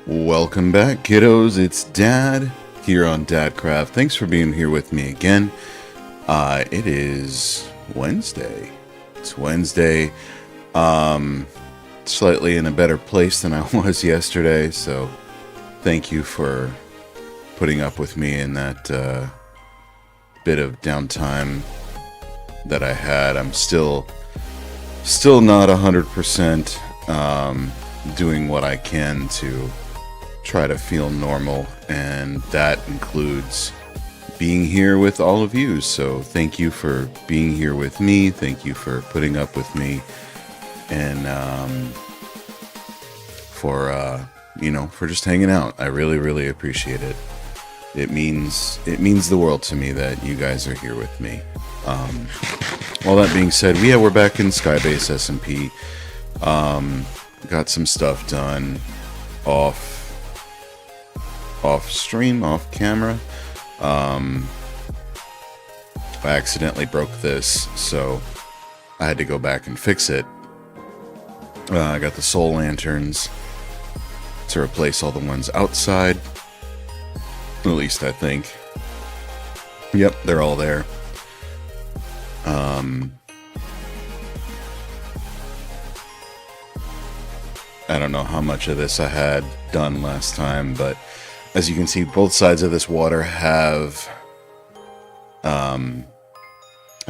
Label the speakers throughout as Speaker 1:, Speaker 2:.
Speaker 1: Welcome back, kiddos. It's Dad here on Dadcraft. Thanks for being here with me again. It is Wednesday. It's Wednesday. Slightly in a better place than I was yesterday, so thank you for putting up with me in that bit of downtime that I had. I'm still not 100% doing what I can to try to feel normal, and that includes being here with all of you. So thank you for being here with me. Thank you for putting up with me, and for just hanging out. I really appreciate it. It means the world to me that you guys are here with me. All that being said, we're back in skybase SMP. Got some stuff done off stream, off camera. I accidentally broke this, so I had to go back and fix it. I got the soul lanterns to replace all the ones outside. At least I think. Yep, they're all there. I don't know how much of this I had done last time, but as you can see, both sides of this water have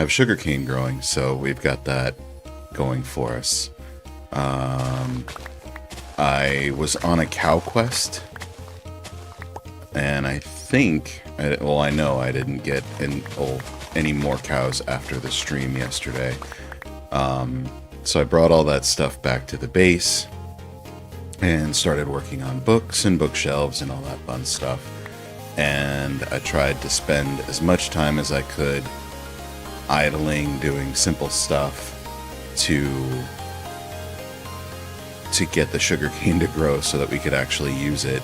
Speaker 1: sugarcane growing, so we've got that going for us. I was on a cow quest, and I know I didn't get any more cows after the stream yesterday. So I brought all that stuff back to the base and started working on books and bookshelves and all that fun stuff. And I tried to spend as much time as I could idling, doing simple stuff to get the sugarcane to grow so that we could actually use it.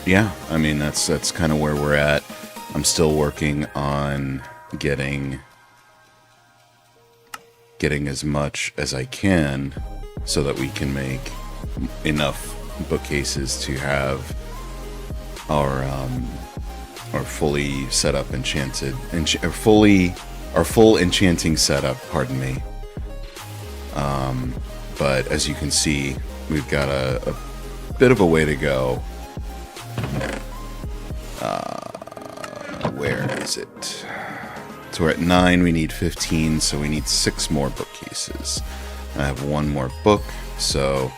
Speaker 1: Yeah, I mean, that's kind of where we're at. I'm still working on getting as much as I can so that we can make enough bookcases to have our fully set up our full enchanting setup, pardon me. But as you can see, we've got a bit of a way to go. Where is it? So we're at 9, we need 15, so we need 6 more bookcases. I have 1 more book, so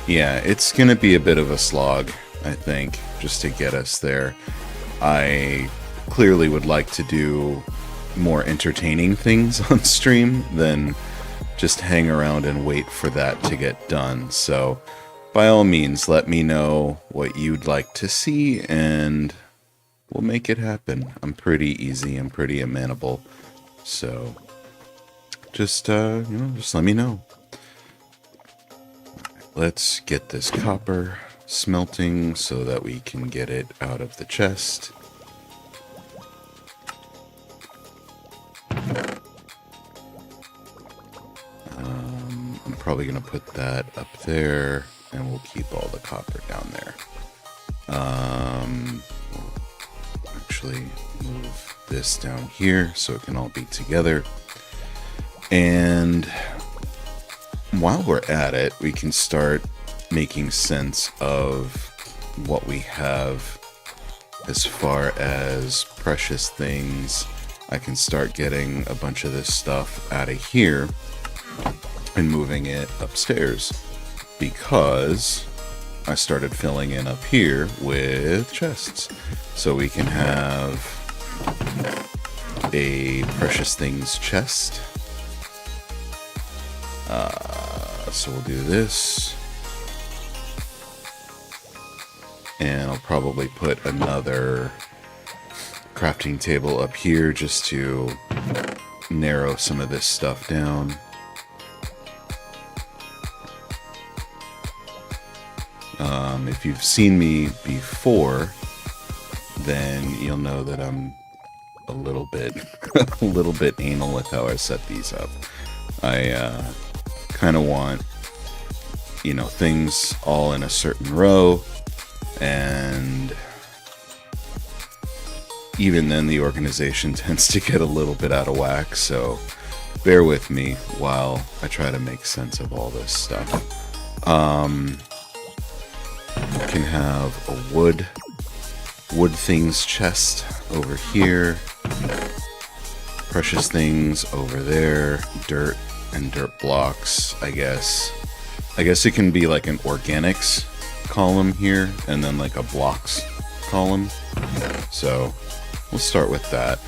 Speaker 1: yeah, it's going to be a bit of a slog, I think, just to get us there. I clearly would like to do more entertaining things on stream than just hang around and wait for that to get done. So by all means, let me know what you'd like to see, and we'll make it happen. I'm pretty easy. I'm pretty amenable. So just let me know. Let's get this copper smelting so that we can get it out of the chest. I'm probably going to put that up there, and we'll keep all the copper down there. Actually move this down here so it can all be together. And while we're at it, we can start making sense of what we have as far as precious things. I can start getting a bunch of this stuff out of here and moving it upstairs, because I started filling in up here with chests. So we can have a precious things chest. So we'll do this. And I'll probably put another crafting table up here just to narrow some of this stuff down. If you've seen me before, then you'll know that I'm a little bit, a little bit anal with how I set these up. I kind of want, you know, things all in a certain row, and even then the organization tends to get a little bit out of whack, so bear with me while I try to make sense of all this stuff. You can have a wood things chest over here, precious things over there, dirt and dirt blocks, I guess. I guess it can be like an organics column here, and then like a blocks column. So we'll start with that.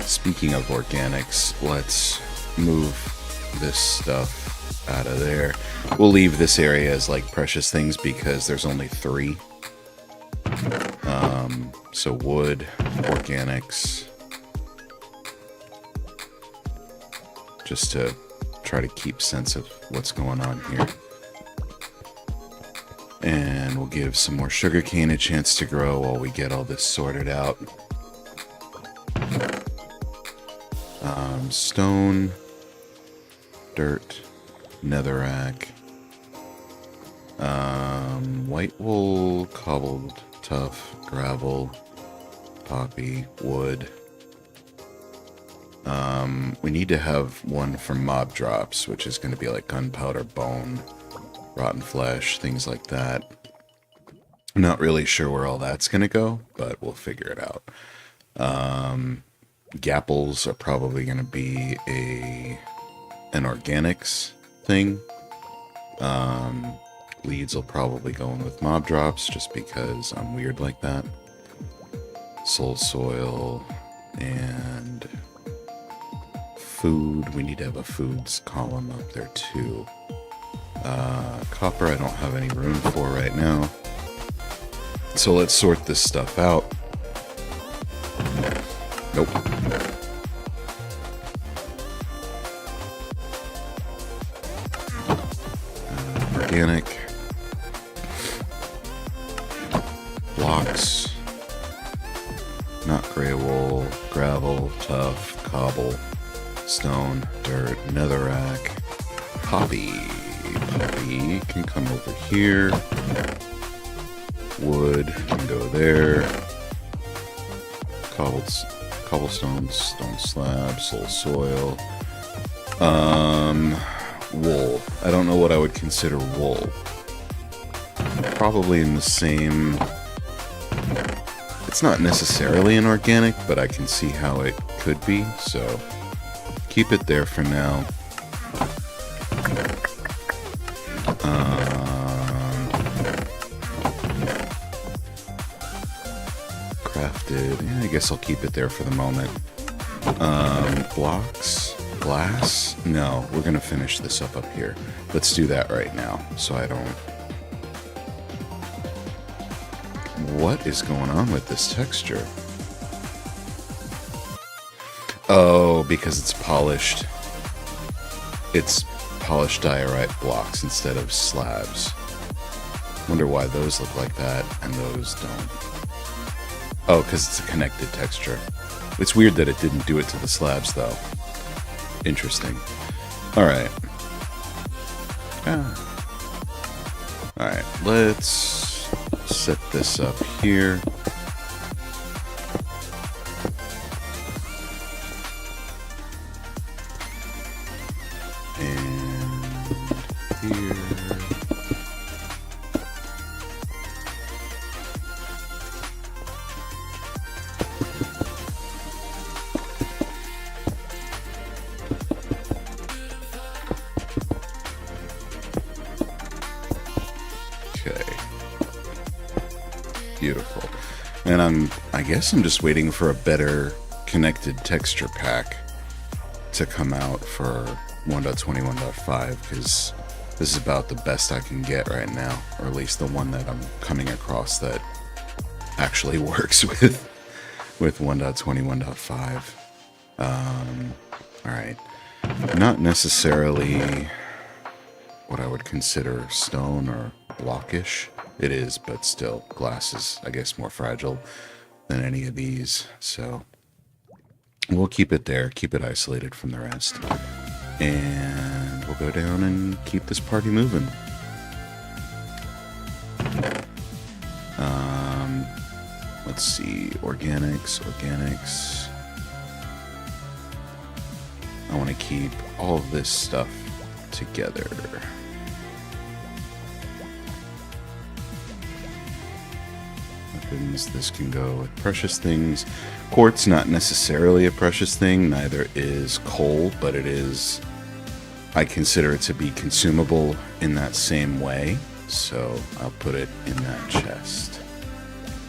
Speaker 1: Speaking of organics, let's move this stuff out of there. We'll leave this area as like precious things because there's only 3. So wood, organics, just to try to keep sense of what's going on here. And we'll give some more sugarcane a chance to grow while we get all this sorted out. Stone, dirt, netherrack, white wool, cobbled, tough, gravel, poppy, wood. We need to have one for mob drops, which is going to be like gunpowder, bone, rotten flesh, things like that. I'm not really sure where all that's going to go, but we'll figure it out. Gapples are probably going to be an organics thing. Leads will probably go in with mob drops just because I'm weird like that. Soul soil and food. We need to have a foods column up there too. Copper I don't have any room for right now. So let's sort this stuff out. Nope. Organic. Blocks. Not gray wool. Gravel. Tough. Cobble. Stone. Dirt. Netherrack. Poppy. Poppy can come over here. Wood can go there. Cobblestone, stone slab, soul soil. Wool. I don't know what I would consider wool. Probably in the same... It's not necessarily an organic, but I can see how it could be, so keep it there for now. Crafted. Yeah, I guess I'll keep it there for the moment. Blocks. Glass? No, we're gonna finish this up here. Let's do that right now, so I don't... What is going on with this texture? Oh, because it's polished. It's polished diorite blocks instead of slabs. Wonder why those look like that and those don't. Oh, because it's a connected texture. It's weird that it didn't do it to the slabs, though. Interesting. Alright. Alright, let's set this up here. And here. Beautiful. And I guess I'm just waiting for a better connected texture pack to come out for 1.21.5 because this is about the best I can get right now, or at least the one that I'm coming across that actually works with 1.21.5. Alright. Not necessarily what I would consider stone or blockish. It is, but still, glass is, I guess, more fragile than any of these. So we'll keep it there, keep it isolated from the rest. And we'll go down and keep this party moving. Let's see, organics. I want to keep all of this stuff together. Weapons, this can go with precious things. Quartz, not necessarily a precious thing, neither is coal, but it is, I consider it to be consumable in that same way, so I'll put it in that chest.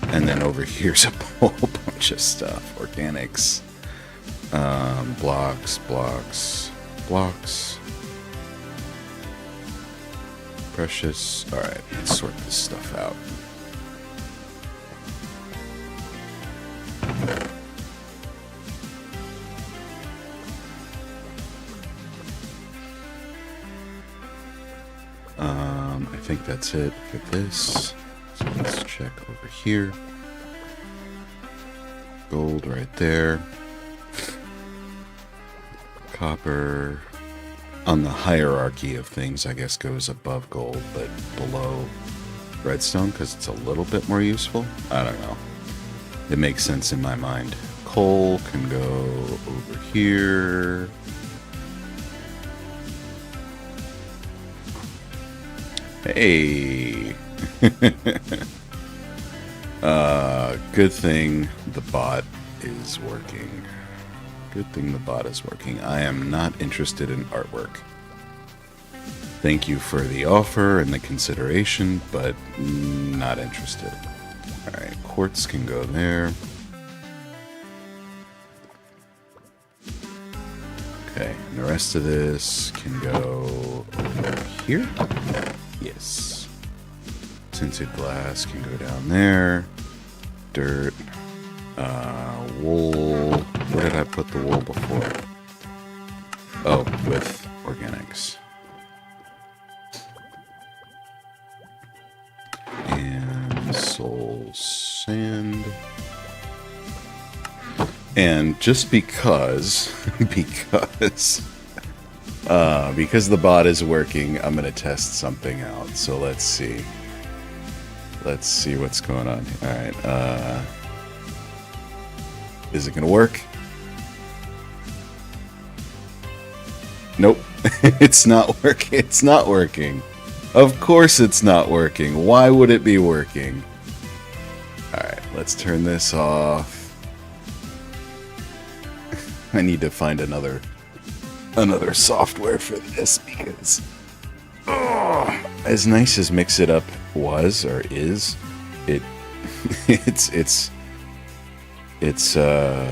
Speaker 1: And then over here's a whole bunch of stuff. Organics. Blocks. Precious. Alright, let's sort this stuff out. I think that's it for this. So let's check over here. Gold right there. Copper on the hierarchy of things, I guess, goes above gold, but below redstone because it's a little bit more useful. I don't know. It makes sense in my mind. Coal can go over here. Hey. Good thing the bot is working. Good thing the bot is working. I am not interested in artwork. Thank you for the offer and the consideration, but not interested. Alright, quartz can go there. Okay, and the rest of this can go over here. Yes. Tinted glass can go down there. Dirt. Wool. Where did I put the wool before? Oh, with organics. And soul sand. And just because the bot is working, I'm gonna test something out. So let's see. Let's see what's going on. All right. Is it gonna work? Nope. It's not working. It's not working. Of course it's not working. Why would it be working? All right. Let's turn this off. I need to find another software for this because as nice as Mix It Up was or is, it's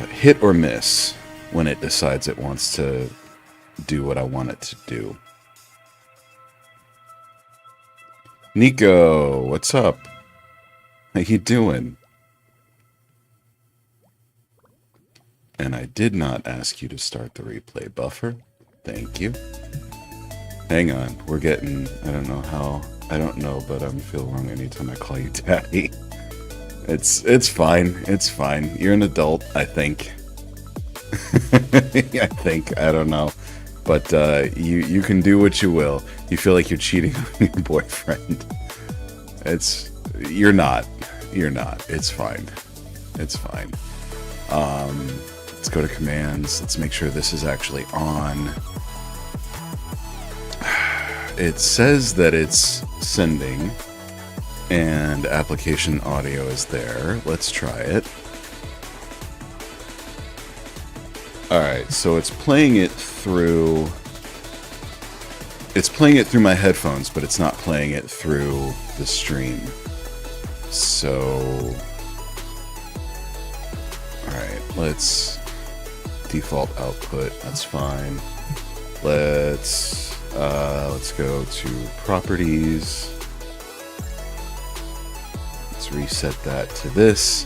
Speaker 1: hit or miss when it decides it wants to do what I want it to do. Nico, what's up? How you doing? And I did not ask you to start the replay buffer. Thank you. Hang on, we're getting, I don't know, but I'm feel wrong anytime I call you daddy. It's fine, it's fine. You're an adult, I think. I don't know. But you can do what you will. You feel like you're cheating on your boyfriend. You're not. It's fine. It's fine. Let's go to commands. Let's make sure this is actually on. It says that it's sending and application audio is there. Let's try it. Alright, so it's playing it through my headphones, but it's not playing it through the stream. So alright, let's default output, that's fine. Let's go to properties. Let's reset that to this,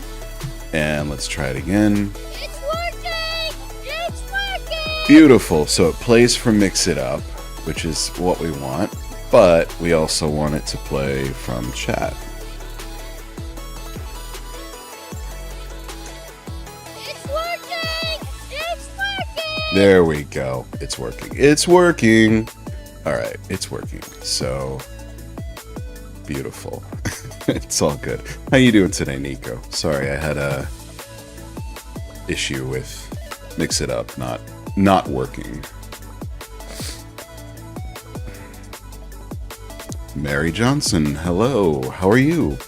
Speaker 1: and let's try it again.
Speaker 2: It's working! It's working!
Speaker 1: Beautiful. So it plays from Mix It Up, which is what we want. but we also want it to play from chat.
Speaker 2: It's working! It's working!
Speaker 1: There we go. It's working. It's working! Alright, it's working. So, beautiful. It's all good. How you doing today, Nico? Sorry, I had a issue with Mix It Up not working. Mary Johnson, hello. How are you?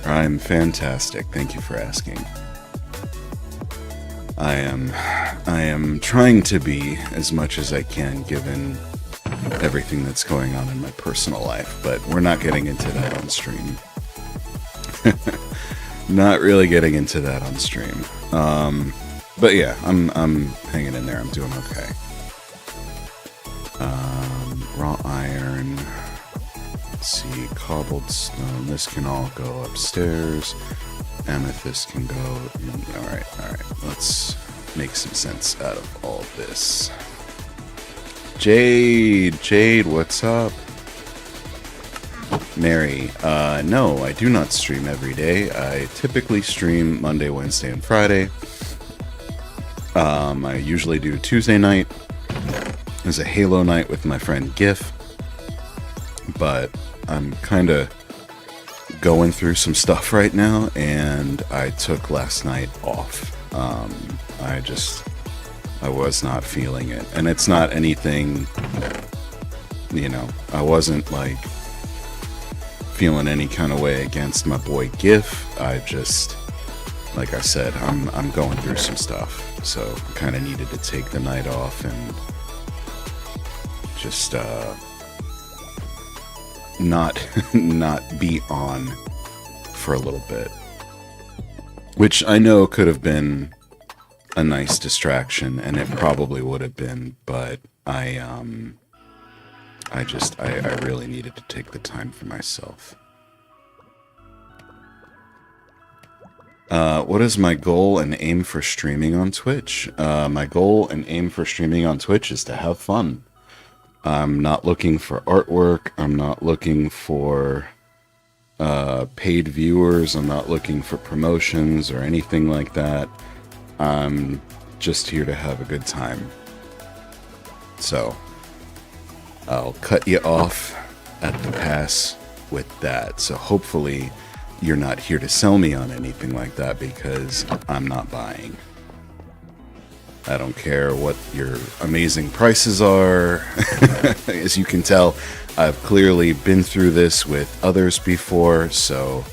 Speaker 1: I'm fantastic. Thank you for asking. I am trying to be as much as I can given everything that's going on in my personal life, but we're not getting into that on stream. Not really getting into that on stream. But yeah, I'm hanging in there. I'm doing okay. Raw iron. Let's see, cobbled stone. This can all go upstairs. Amethyst can go. All right. Let's make some sense out of all of this. Jade, what's up? Mary, no, I do not stream every day. I typically stream Monday, Wednesday, and Friday. I usually do Tuesday night as a Halo night with my friend GIF, but I'm kind of going through some stuff right now, and I took last night off. I was not feeling it, and it's not anything, I wasn't like feeling any kind of way against my boy GIF. I just, like I said, I'm going through some stuff, so I kind of needed to take the night off and just not be on for a little bit, which I know could have been a nice distraction, and it probably would have been, but I really needed to take the time for myself. What is my goal and aim for streaming on Twitch? My goal and aim for streaming on Twitch is to have fun. I'm not looking for artwork. I'm not looking for paid viewers. I'm not looking for promotions or anything like that. I'm just here to have a good time. So, I'll cut you off at the pass with that. So hopefully you're not here to sell me on anything like that, because I'm not buying. I don't care what your amazing prices are. As you can tell, I've clearly been through this with others before, so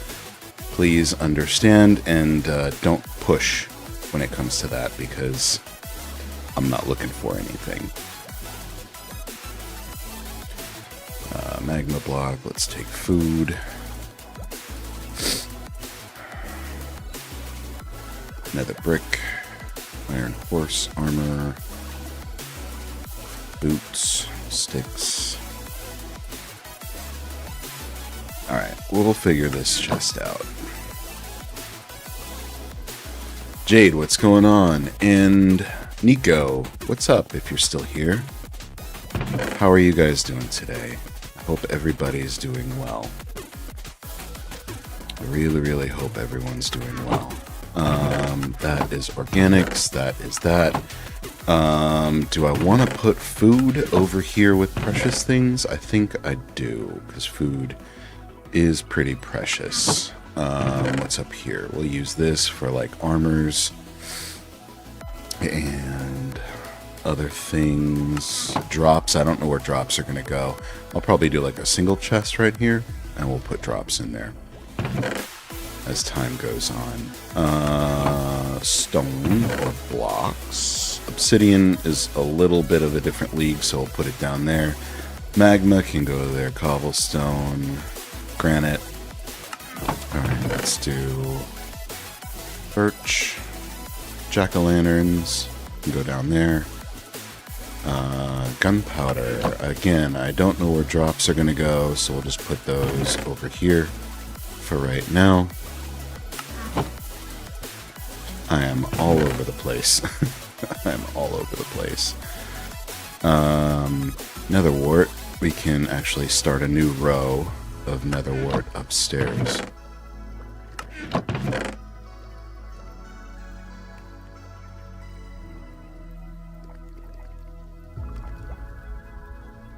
Speaker 1: please understand and don't push when it comes to that, because I'm not looking for anything. Magma block, let's take food. Nether brick, iron horse armor, boots, sticks. Alright, we'll figure this chest out. Jade, what's going on? And Nico, what's up if you're still here? How are you guys doing today? I hope everybody's doing well. I really hope everyone's doing well. That is organics, that is that. Do I want to put food over here with precious things? I think I do, because food is pretty precious. What's up here? We'll use this for like armors and other things. Drops, I don't know where drops are going to go. I'll probably do like a single chest right here, and we'll put drops in there as time goes on. Stone or blocks. Obsidian is a little bit of a different league, so we'll put it down there. Magma can go there. Cobblestone, granite. Alright, let's do birch, jack-o'-lanterns, can go down there. Gunpowder, again, I don't know where drops are going to go, so we'll just put those over here for right now. I am all over the place. I am all over the place. Netherwort. We can actually start a new row of netherwort upstairs.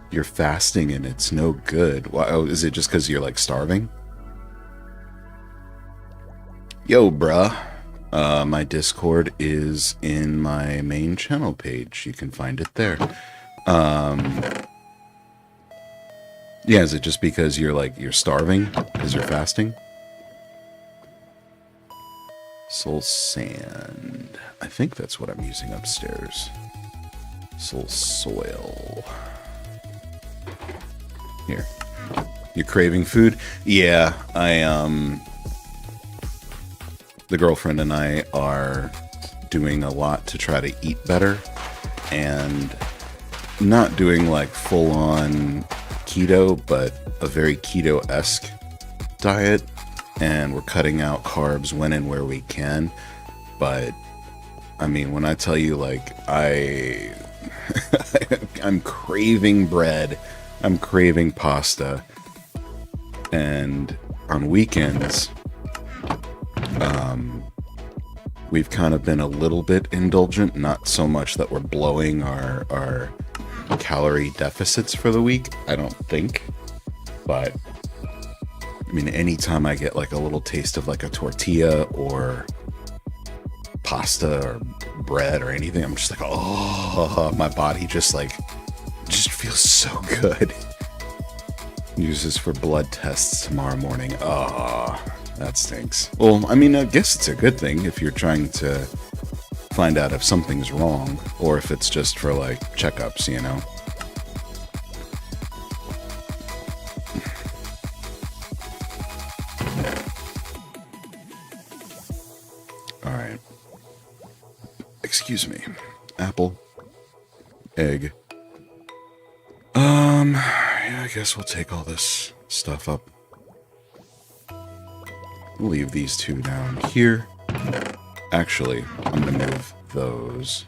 Speaker 1: You're fasting and it's no good. Why, oh, is it just because you're like starving? Yo, bruh. My Discord is in my main channel page. You can find it there. Yeah, is it just because you're starving? Because you're fasting? Soul sand. I think that's what I'm using upstairs. Soul soil. Here. You're craving food? Yeah, the girlfriend and I are doing a lot to try to eat better and not doing like full-on keto, but a very keto-esque diet, and we're cutting out carbs when and where we can. But I mean, when I tell you, like, I'm craving bread, I'm craving pasta, and on weekends we've kind of been a little bit indulgent, not so much that we're blowing our calorie deficits for the week, I don't think. But I mean, anytime I get like a little taste of like a tortilla or pasta or bread or anything, I'm just like, oh, my body just feels so good. Use this for blood tests tomorrow morning. Oh, that stinks. Well, I mean, I guess it's a good thing if you're trying to find out if something's wrong, or if it's just for like checkups, you know? Alright. Excuse me. Apple. Egg. Yeah, I guess we'll take all this stuff up. Leave these two down here. Actually, I'm gonna move those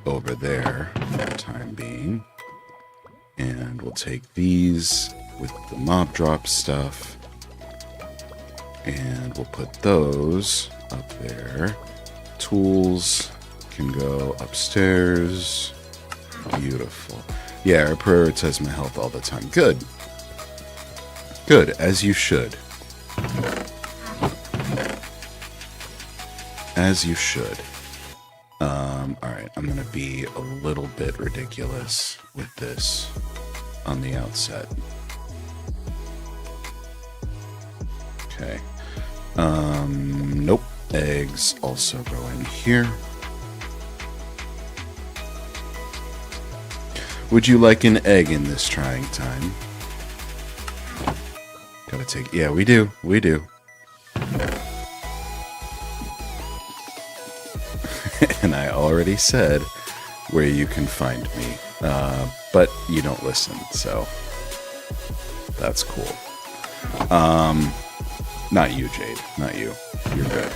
Speaker 1: over there for the time being. And we'll take these with the mob drop stuff. And we'll put those up there. Tools can go upstairs. Beautiful. Yeah, I prioritize my health all the time. Good. Good, as you should. As you should. Alright, I'm gonna be a little bit ridiculous with this on the outset. Okay. Nope. Eggs also go in here. Would you like an egg in this trying time? Gotta take... Yeah, we do. We do. And I already said where you can find me. But you don't listen, so... That's cool. Not you, Jade. Not you. You're good.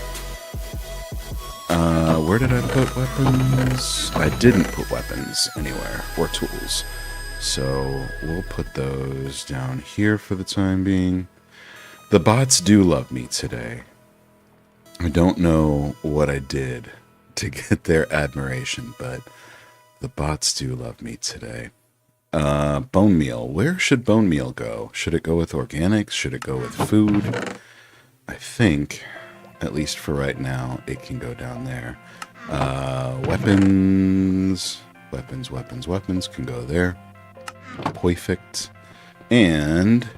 Speaker 1: Where did I put weapons? I didn't put weapons anywhere, or tools. So, we'll put those down here for the time being. The bots do love me today. I don't know what I did to get their admiration, but the bots do love me today. Bone meal. Where should bone meal go? Should it go with organics? Should it go with food? I think, at least for right now, it can go down there. Weapons. Weapons can go there. Perfect. And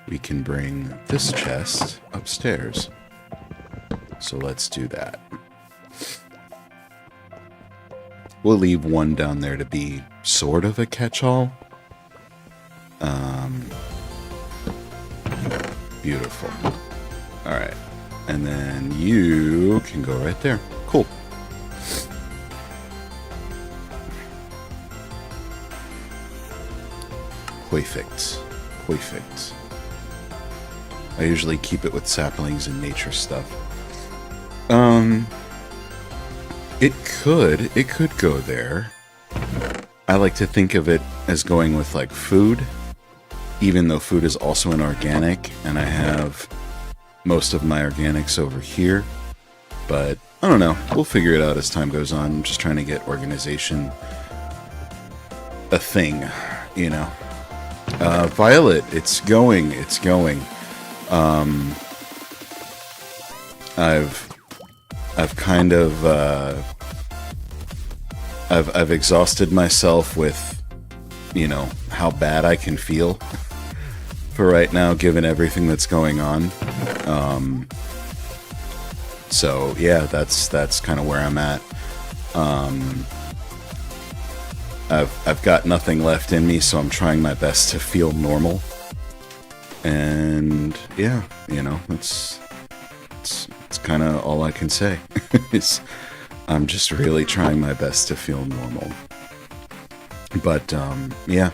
Speaker 1: we can bring this chest upstairs. So let's do that. We'll leave one down there to be sort of a catch-all. Beautiful. Alright. And then you can go right there. Cool. Perfect. Perfect. I usually keep it with saplings and nature stuff. It could go there. I like to think of it as going with like food, even though food is also an organic, and I have most of my organics over here. But I don't know. We'll figure it out as time goes on. I'm just trying to get organization a thing, you know. Violet, it's going. It's going. I've kind of I've exhausted myself with, you know, how bad I can feel for right now, given everything that's going on. So yeah, that's kind of where I'm at. I've got nothing left in me, so I'm trying my best to feel normal. And yeah, you know, it's kind of all I can say. I'm just really trying my best to feel normal. But yeah,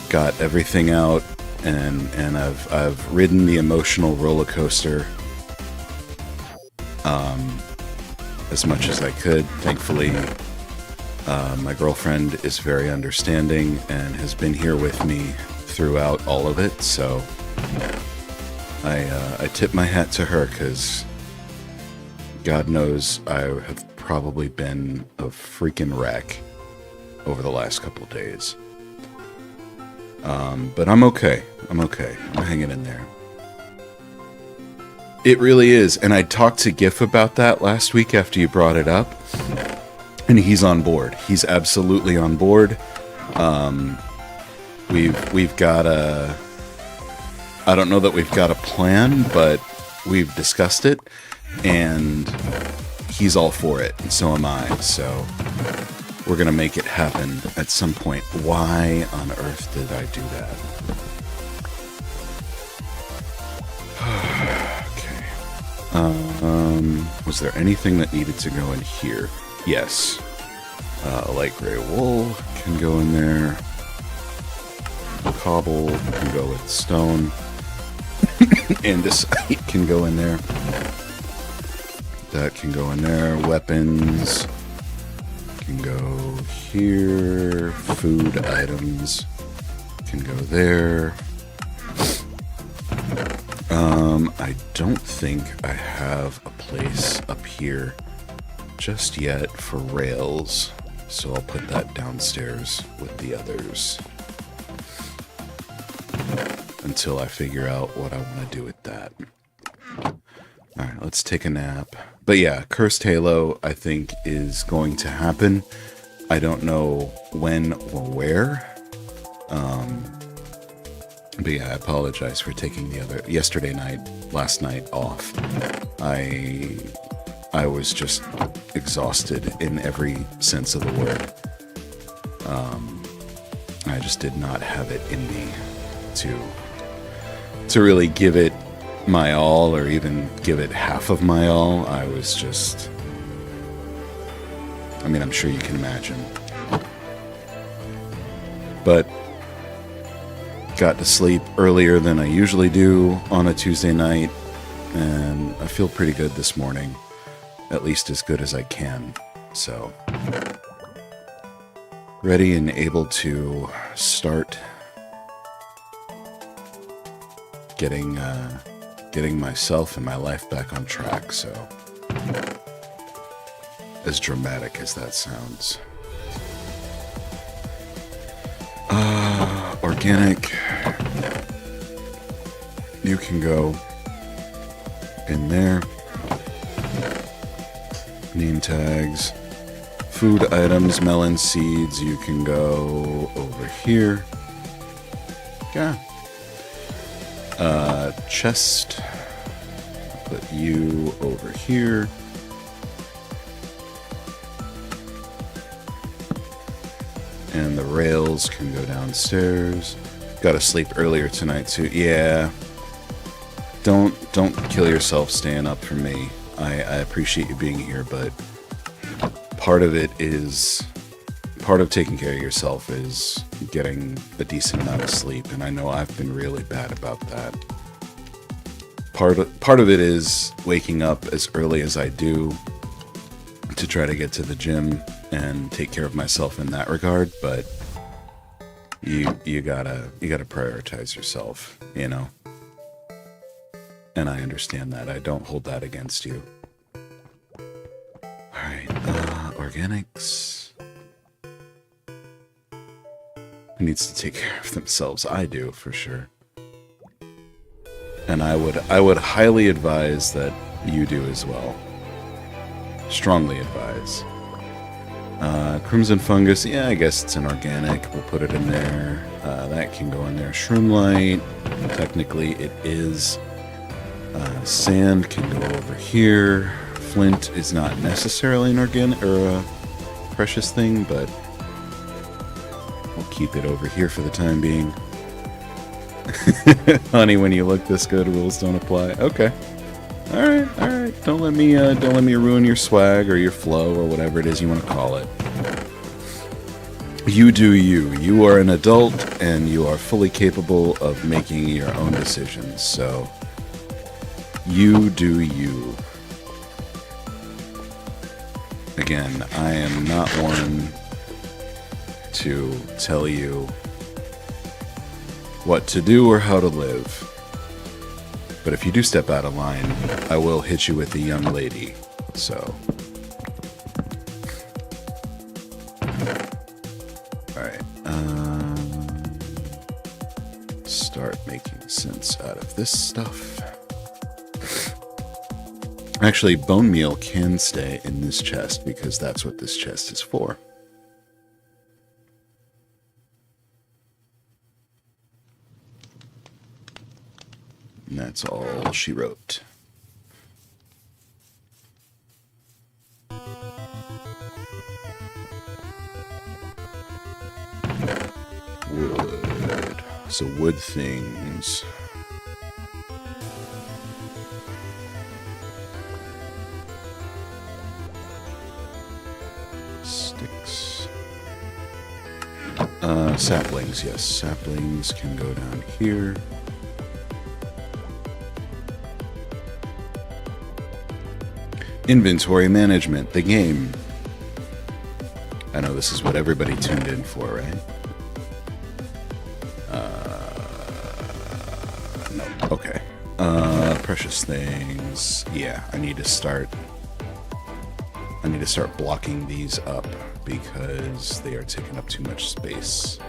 Speaker 1: got everything out, and I've ridden the emotional roller coaster as much as I could. Thankfully, my girlfriend is very understanding and has been here with me throughout all of it. So I tip my hat to her, because God knows I have probably been a freaking wreck over the last couple of days. But I'm okay. I'm hanging in there. It really is. And I talked to GIF about that last week after you brought it up. And he's on board. He's absolutely on board. We've got a... I don't know that we've got a plan, but we've discussed it. And he's all for it. And so am I. So we're going to make it happen at some point. Why on earth did I do that? Was there anything that needed to go in here? Yes. Light gray wool can go in there. Cobble can go with stone. Andesite can go in there. That can go in there. Weapons can go here. Food items can go there. I don't think I have a place up here just yet for rails, so I'll put that downstairs with the others until I figure out what I want to do with that. Alright, let's take a nap. But yeah, Cursed Halo, I think, is going to happen. I don't know when or where. But yeah, I apologize for taking last night off. I was just exhausted in every sense of the word. I just did not have it in me to really give it my all, or even give it half of my all. I was just... I mean, I'm sure you can imagine. But got to sleep earlier than I usually do on a Tuesday night, and I feel pretty good this morning. At least as good as I can. So, ready and able to start getting myself and my life back on track. So, as dramatic as that sounds. Organic. You can go in there. Name tags. Food items, melon seeds, you can go over here. Yeah. Chest. Put you over here. And the rails can go downstairs. Gotta sleep earlier tonight too. Yeah. Don't kill yourself staying up for me. I appreciate you being here, but part of taking care of yourself is getting a decent amount of sleep, and I know I've been really bad about that. Part of it is waking up as early as I do to try to get to the gym and take care of myself in that regard, but you gotta prioritize yourself, you know. And I understand that. I don't hold that against you. All right, organics. Who needs to take care of themselves? I do, for sure. And I would highly advise that you do as well. Strongly advise. Crimson fungus, yeah, I guess it's an organic. We'll put it in there. That can go in there. Shroomlight, technically it is. Sand can go over here. Flint is not necessarily an organic or a precious thing, but we'll keep it over here for the time being. Honey, when you look this good, rules don't apply. Okay. All right. Don't let me ruin your swag or your flow or whatever it is you want to call it. You do you. You are an adult and you are fully capable of making your own decisions. So you do you. Again, I am not one to tell you what to do or how to live. But if you do step out of line, I will hit you with the young lady. So. Alright. Start making sense out of this stuff. Actually, bone meal can stay in this chest because that's what this chest is for. And that's all she wrote. Wood. So wood things. Sticks. Saplings, yes. Saplings can go down here. Inventory management, the game. I know this is what everybody tuned in for, right? No. Okay. Precious things. Yeah, I need to start blocking these up because they are taking up too much space.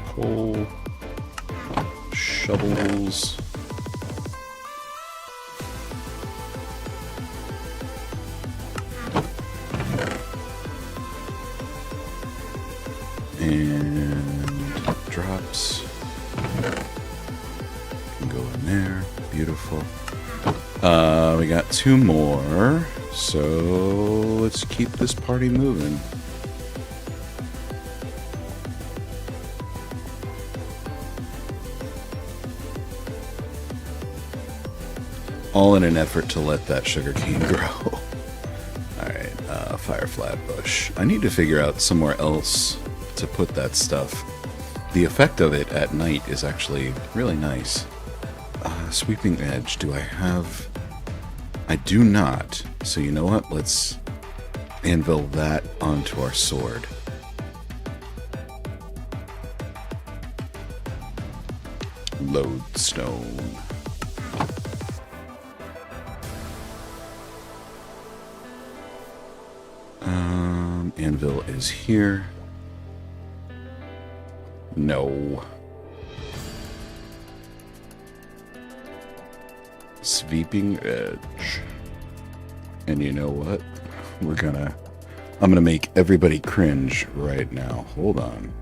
Speaker 1: Coal. Shovels. And drops can go in there. Beautiful. We got 2 more, so let's keep this party moving. All in an effort to let that sugarcane grow. Alright, firefly bush. I need to figure out somewhere else to put that stuff. The effect of it at night is actually really nice. Sweeping edge, do I have... I do not. So you know what? Let's anvil that onto our sword. Lodestone. Anvil is here. No. Sweeping edge. And you know what? I'm gonna make everybody cringe right now. Hold on.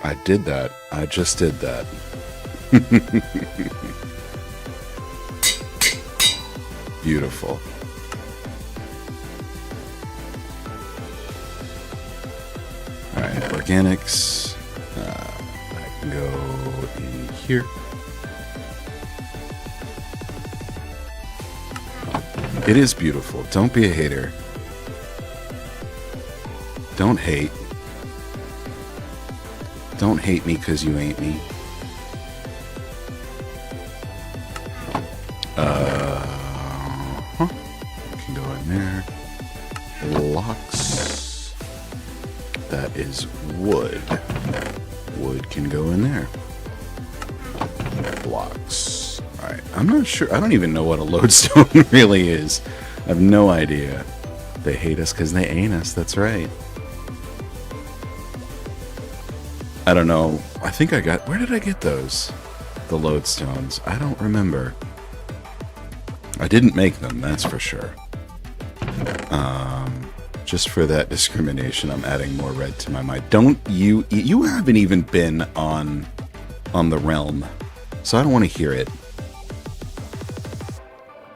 Speaker 1: I did that. I just did that. Beautiful. Alright, organics. I can go in here. It is beautiful. Don't be a hater. Don't hate. Don't hate me because you ain't me. Can go in there. Blocks. That is wood. Wood can go in there. Blocks. Alright, I'm not sure. I don't even know what a lodestone really is. I have no idea. They hate us because they ain't us. That's right. I don't know. I think I got... Where did I get those? The lodestones. I don't remember. I didn't make them, that's for sure. Just for that discrimination, I'm adding more red to my mind. Don't you... You haven't even been on the realm, so I don't want to hear it.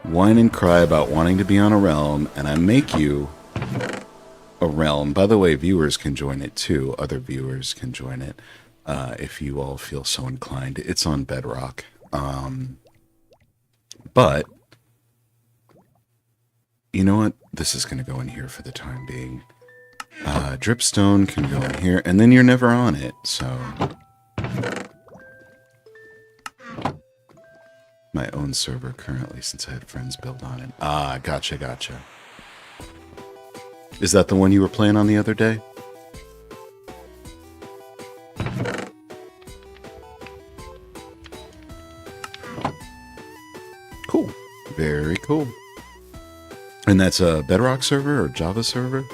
Speaker 1: Whine and cry about wanting to be on a realm, and I make you a realm. By the way, viewers can join it too. Other viewers can join it if you all feel so inclined. It's on Bedrock. But... You know what? This is going to go in here for the time being. Dripstone can go in here, and then you're never on it, so... My own server currently, since I had friends build on it. Ah, gotcha, gotcha. Is that the one you were playing on the other day? Cool. Very cool. And that's a Bedrock server or Java server?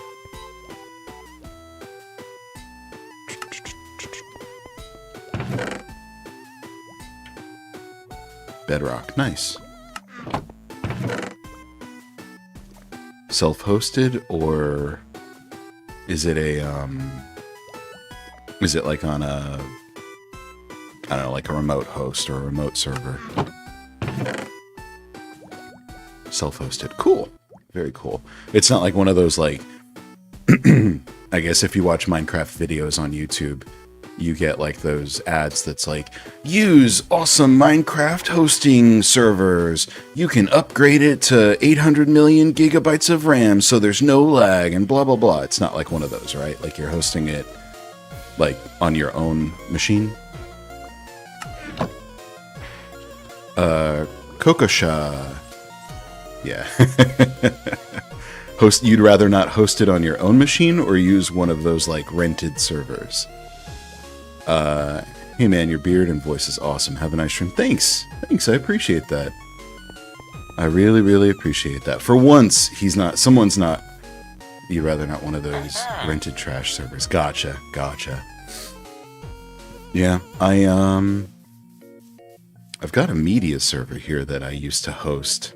Speaker 1: Bedrock, nice. Self-hosted, or is it a is it like on a, I don't know, like a remote host or a remote server? Self-hosted. Cool. Very cool. It's not like one of those, like, I guess if you watch Minecraft videos on YouTube, you get like those ads that's like, use awesome Minecraft hosting servers. You can upgrade it to 800 million gigabytes of RAM so there's no lag and blah, blah, blah. It's not like one of those, right? Like you're hosting it like on your own machine. Kokosha. Yeah. You'd rather not host it on your own machine or use one of those like rented servers? Hey man, your beard and voice is awesome. Have a nice stream. Thanks. Thanks, I appreciate that. I really, really appreciate that. For once, someone's not, you'd rather not one of those rented trash servers. Gotcha, gotcha. Yeah, I've got a media server here that I used to host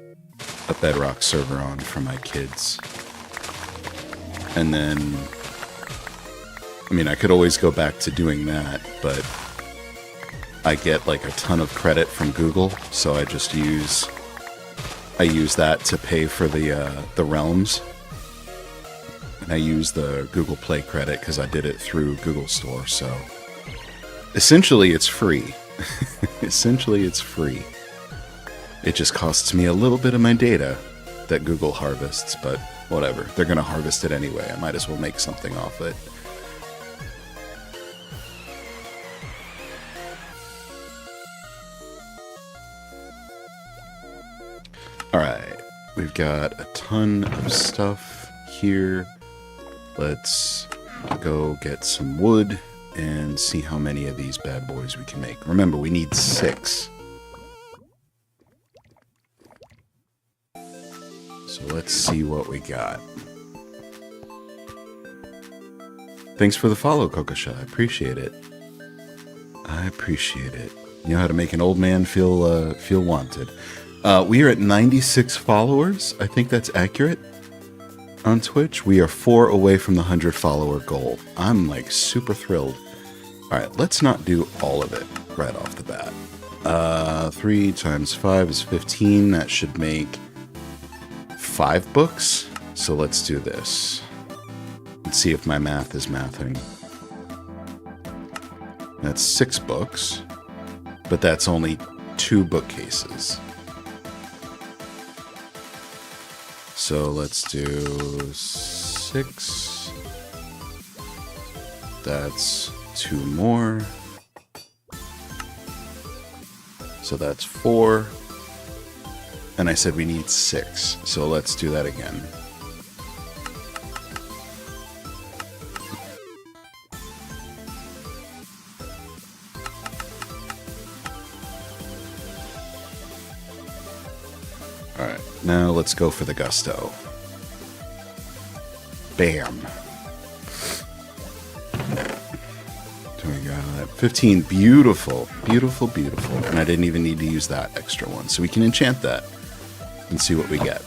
Speaker 1: a Bedrock server on for my kids. And then, I mean, I could always go back to doing that, but I get like a ton of credit from Google, so I just use that to pay for the realms. And I use the Google Play credit because I did it through Google Store, so essentially it's free. Essentially it's free. It just costs me a little bit of my data that Google harvests, but whatever. They're going to harvest it anyway. I might as well make something off it. Alright, we've got a ton of stuff here. Let's go get some wood and see how many of these bad boys we can make. Remember, we need 6. So let's see what we got. Thanks for the follow, Kokosha. I appreciate it. I appreciate it. You know how to make an old man feel wanted. We are at 96 followers. I think that's accurate on Twitch. We are 4 away from the 100 follower goal. I'm like super thrilled. All right, let's not do all of it right off the bat. 3 times 5 is 15. That should make 5 books. So let's do this. Let's see if my math is mathing. That's 6 books, but that's only 2 bookcases. So let's do 6. That's 2 more. So that's 4. And I said we need 6. So let's do that again. Alright, now let's go for the gusto. Bam. So we got that 15. Beautiful. Beautiful, beautiful. And I didn't even need to use that extra one. So we can enchant that and see what we get.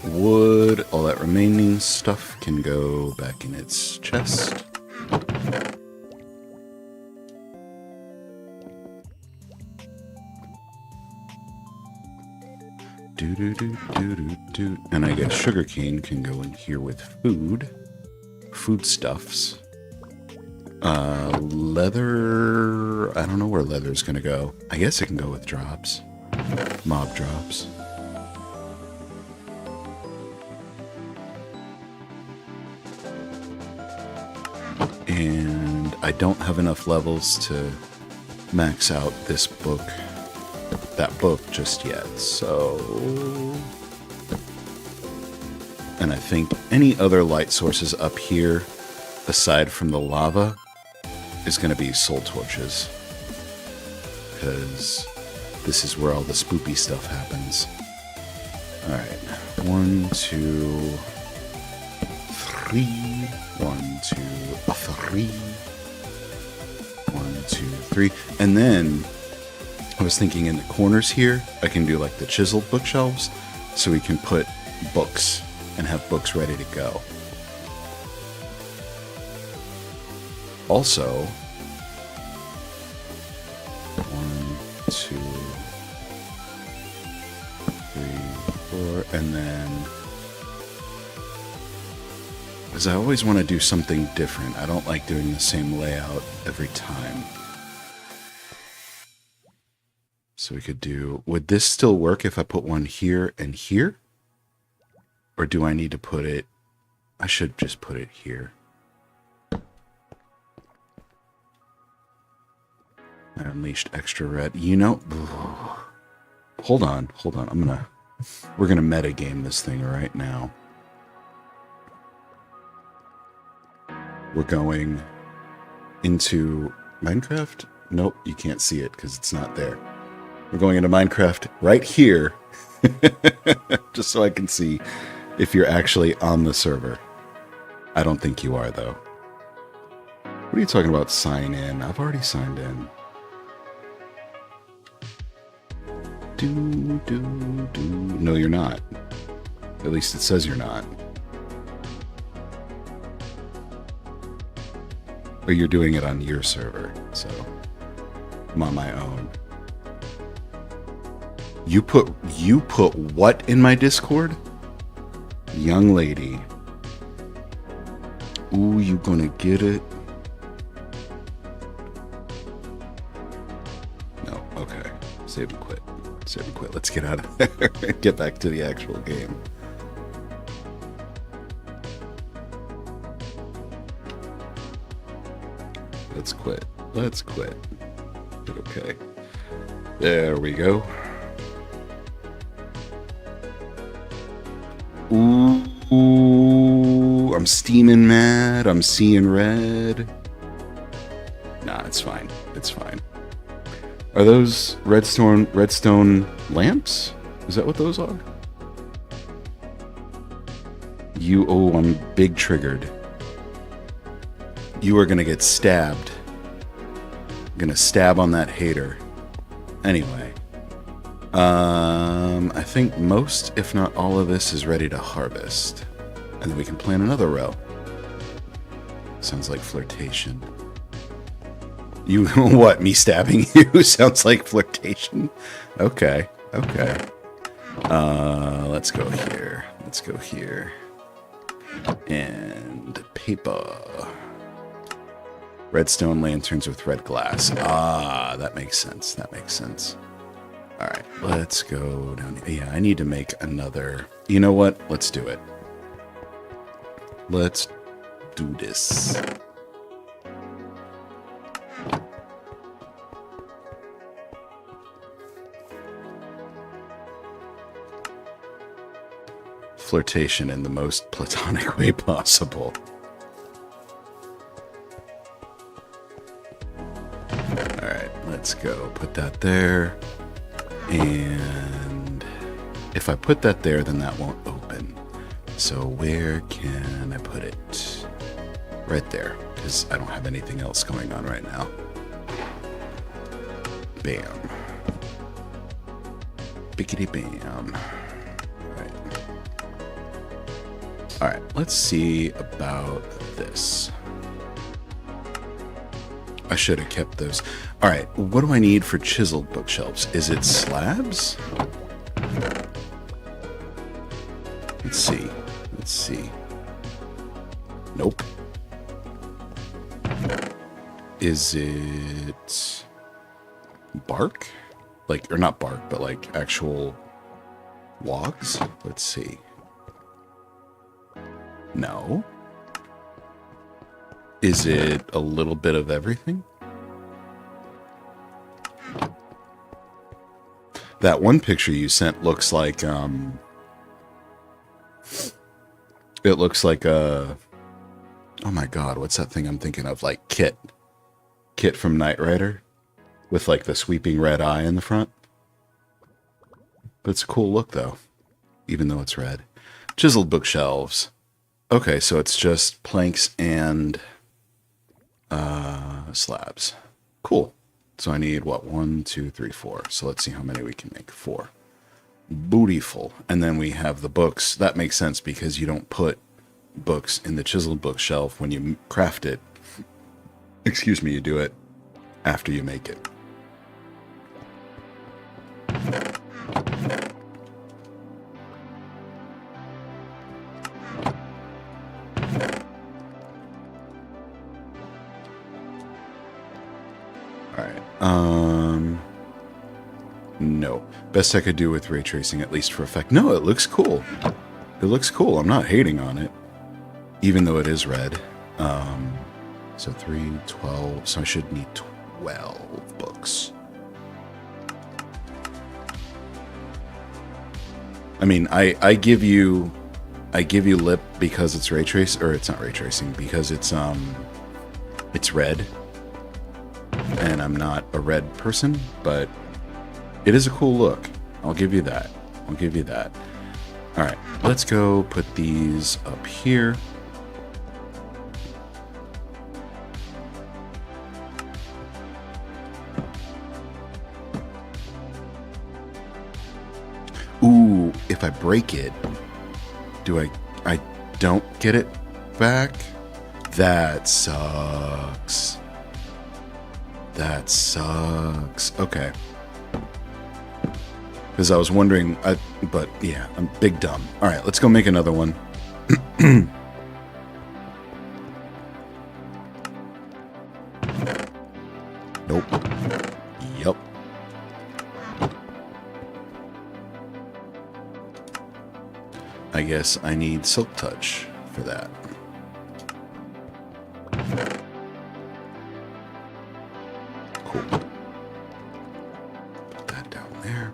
Speaker 1: Wood, all that remaining stuff can go back in its chest. And I guess sugarcane can go in here with foodstuffs. Leather, I don't know where leather's gonna go. I guess it can go with drops, mob drops. And I don't have enough levels to max out this book. That book just yet, so... And I think any other light sources up here, aside from the lava, is going to be soul torches. Because this is where all the spoopy stuff happens. Alright, 1, 2, 3, 1, 2, 3, 1, 2, 3, and then... I was thinking in the corners here, I can do like the chiseled bookshelves, so we can put books and have books ready to go. Also, 1, 2, 3, 4, and then, because I always want to do something different. I don't like doing the same layout every time. So we could do, would this still work if I put one here and here? Or do I need to put it, I should just put it here. I unleashed extra red. You know, hold on. We're gonna meta game this thing right now. We're going into Minecraft. Nope, you can't see it because it's not there. We're going into Minecraft right here, just so I can see if you're actually on the server. I don't think you are, though. What are you talking about, sign in? I've already signed in. No, you're not. At least it says you're not. Or you're doing it on your server, so I'm on my own. You put what in my Discord? Young lady. Ooh, you gonna get it? No, okay. Save and quit. Save and quit. Let's get out of there and get back to the actual game. Let's quit. Let's quit. Okay. There we go. Ooh, I'm steaming mad. I'm seeing red. Nah, it's fine. It's fine. Are those redstone lamps? Is that what those are? Oh, I'm big triggered. You are gonna get stabbed. I'm gonna stab on that hater. Anyway. I think most, if not all of this is ready to harvest. And then we can plant another row. Sounds like flirtation. You, what, me stabbing you? Sounds like flirtation? Okay, okay. Let's go here. Let's go here. And paper. Redstone lanterns with red glass. Ah, that makes sense. That makes sense. All right, let's go down. Yeah, I need to make another. You know what? Let's do it. Let's do this. flirtation in the most platonic way possible. Alright, let's go. Put that there. And if I put that there, then that won't open. So where can I put it? Right there, because I don't have anything else going on right now. Bam. Bickety bam. Alright, let's see about this. I should have kept those. Alright, what do I need for chiseled bookshelves? Is it slabs? Let's see. Let's see. Nope. Is it bark? Like, or not bark, but like actual logs? Let's see. No. Is it a little bit of everything? That one picture you sent looks like, it looks like a, oh my god, what's that thing I'm thinking of? Like Kit. Kit from Knight Rider. With like the sweeping red eye in the front. But it's a cool look though. Even though it's red. Chiseled bookshelves. Okay, so it's just planks and slabs. Cool. So I need, what, 1, 2, 3, 4. So let's see how many we can make. 4. Bootyful. And then we have the books. That makes sense because you don't put books in the chiseled bookshelf when you craft it. Excuse me, you do it after you make it. No. Best I could do with ray tracing, at least for effect. No, it looks cool. It looks cool. I'm not hating on it. Even though it is red. So 3, 12. So I should need 12 books. I mean, I give you lip because it's ray trace, or it's not ray tracing, because it's red. And I'm not a red person, but it is a cool look. I'll give you that. I'll give you that. Alright, let's go put these up here. Ooh, if I break it, I don't get it back? That sucks. That sucks. Okay. Because I was wondering, but yeah, I'm big dumb. All right, let's go make another one. Nope. Yep. I guess I need Silk Touch for that. Cool. Put that down there.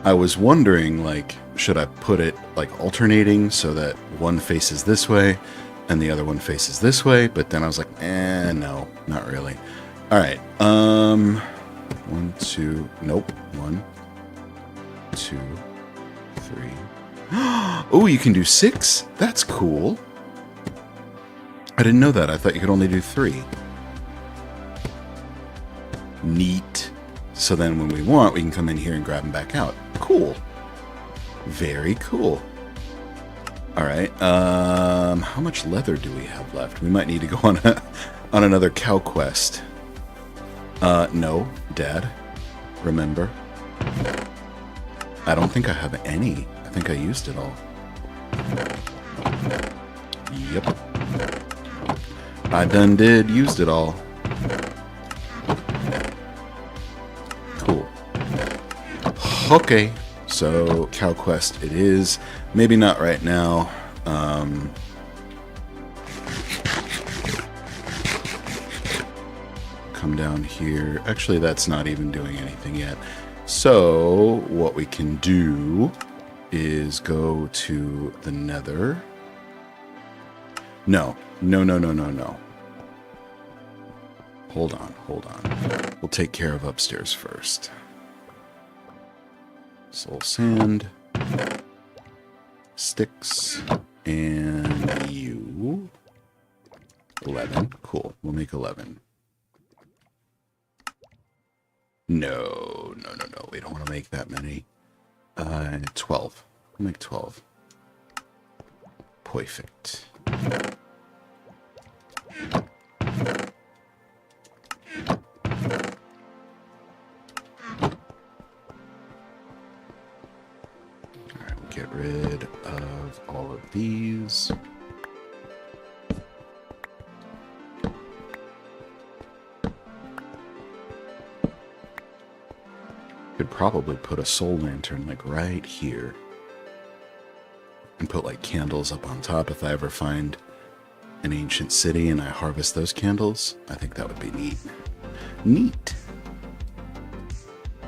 Speaker 1: I was wondering, like, should I put it, like, alternating so that one faces this way and the other one faces this way? But then I was like, no, not really. All right. 1, 2, nope. 1, 2, 3. Oh, you can do 6? That's cool. I didn't know that. I thought you could only do 3. Neat. So then when we want, we can come in here and grab them back out. Cool. Very cool. All right. How much leather do we have left? We might need to go on on another cow quest. No, Dad. Remember. I don't think I have any. I think I used it all. Yep. I done did. Used it all. Cool. Okay. So, cow quest it is. Maybe not right now. Come down here. Actually, that's not even doing anything yet. So, what we can do is go to the nether. No. Hold on. We'll take care of upstairs first. Soul sand. Sticks. And you. 11. Cool. We'll make 11. No. We don't want to make that many. 12. We'll make 12. Perfect. Alright, we'll get rid of all of these. Could probably put a soul lantern like right here and put like candles up on top if I ever find an ancient city and I harvest those candles. I think that would be neat. Neat. I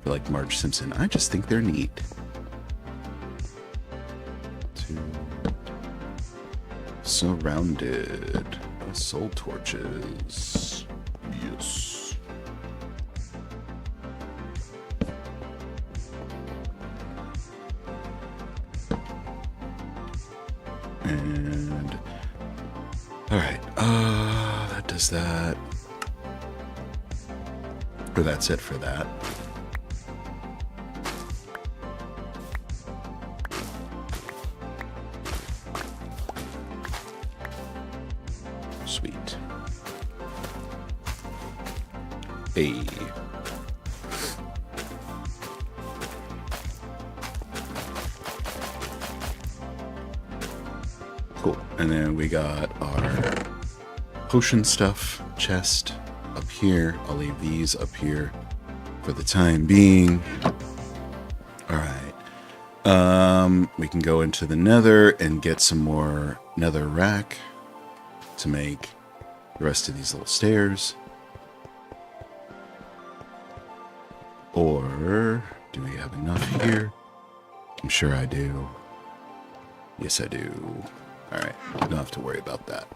Speaker 1: feel like Marge Simpson. I just think they're neat. 2. Surrounded by soul torches. Yes. And alright, that does that. Or that's it for that. Sweet. Hey. Cool. And then we got our potion stuff chest up here. I'll leave these up here for the time being. Alright. We can go into the nether and get some more nether rack to make the rest of these little stairs. Or do we have enough here? I'm sure I do. Yes, I do. Alright, don't have to worry about that.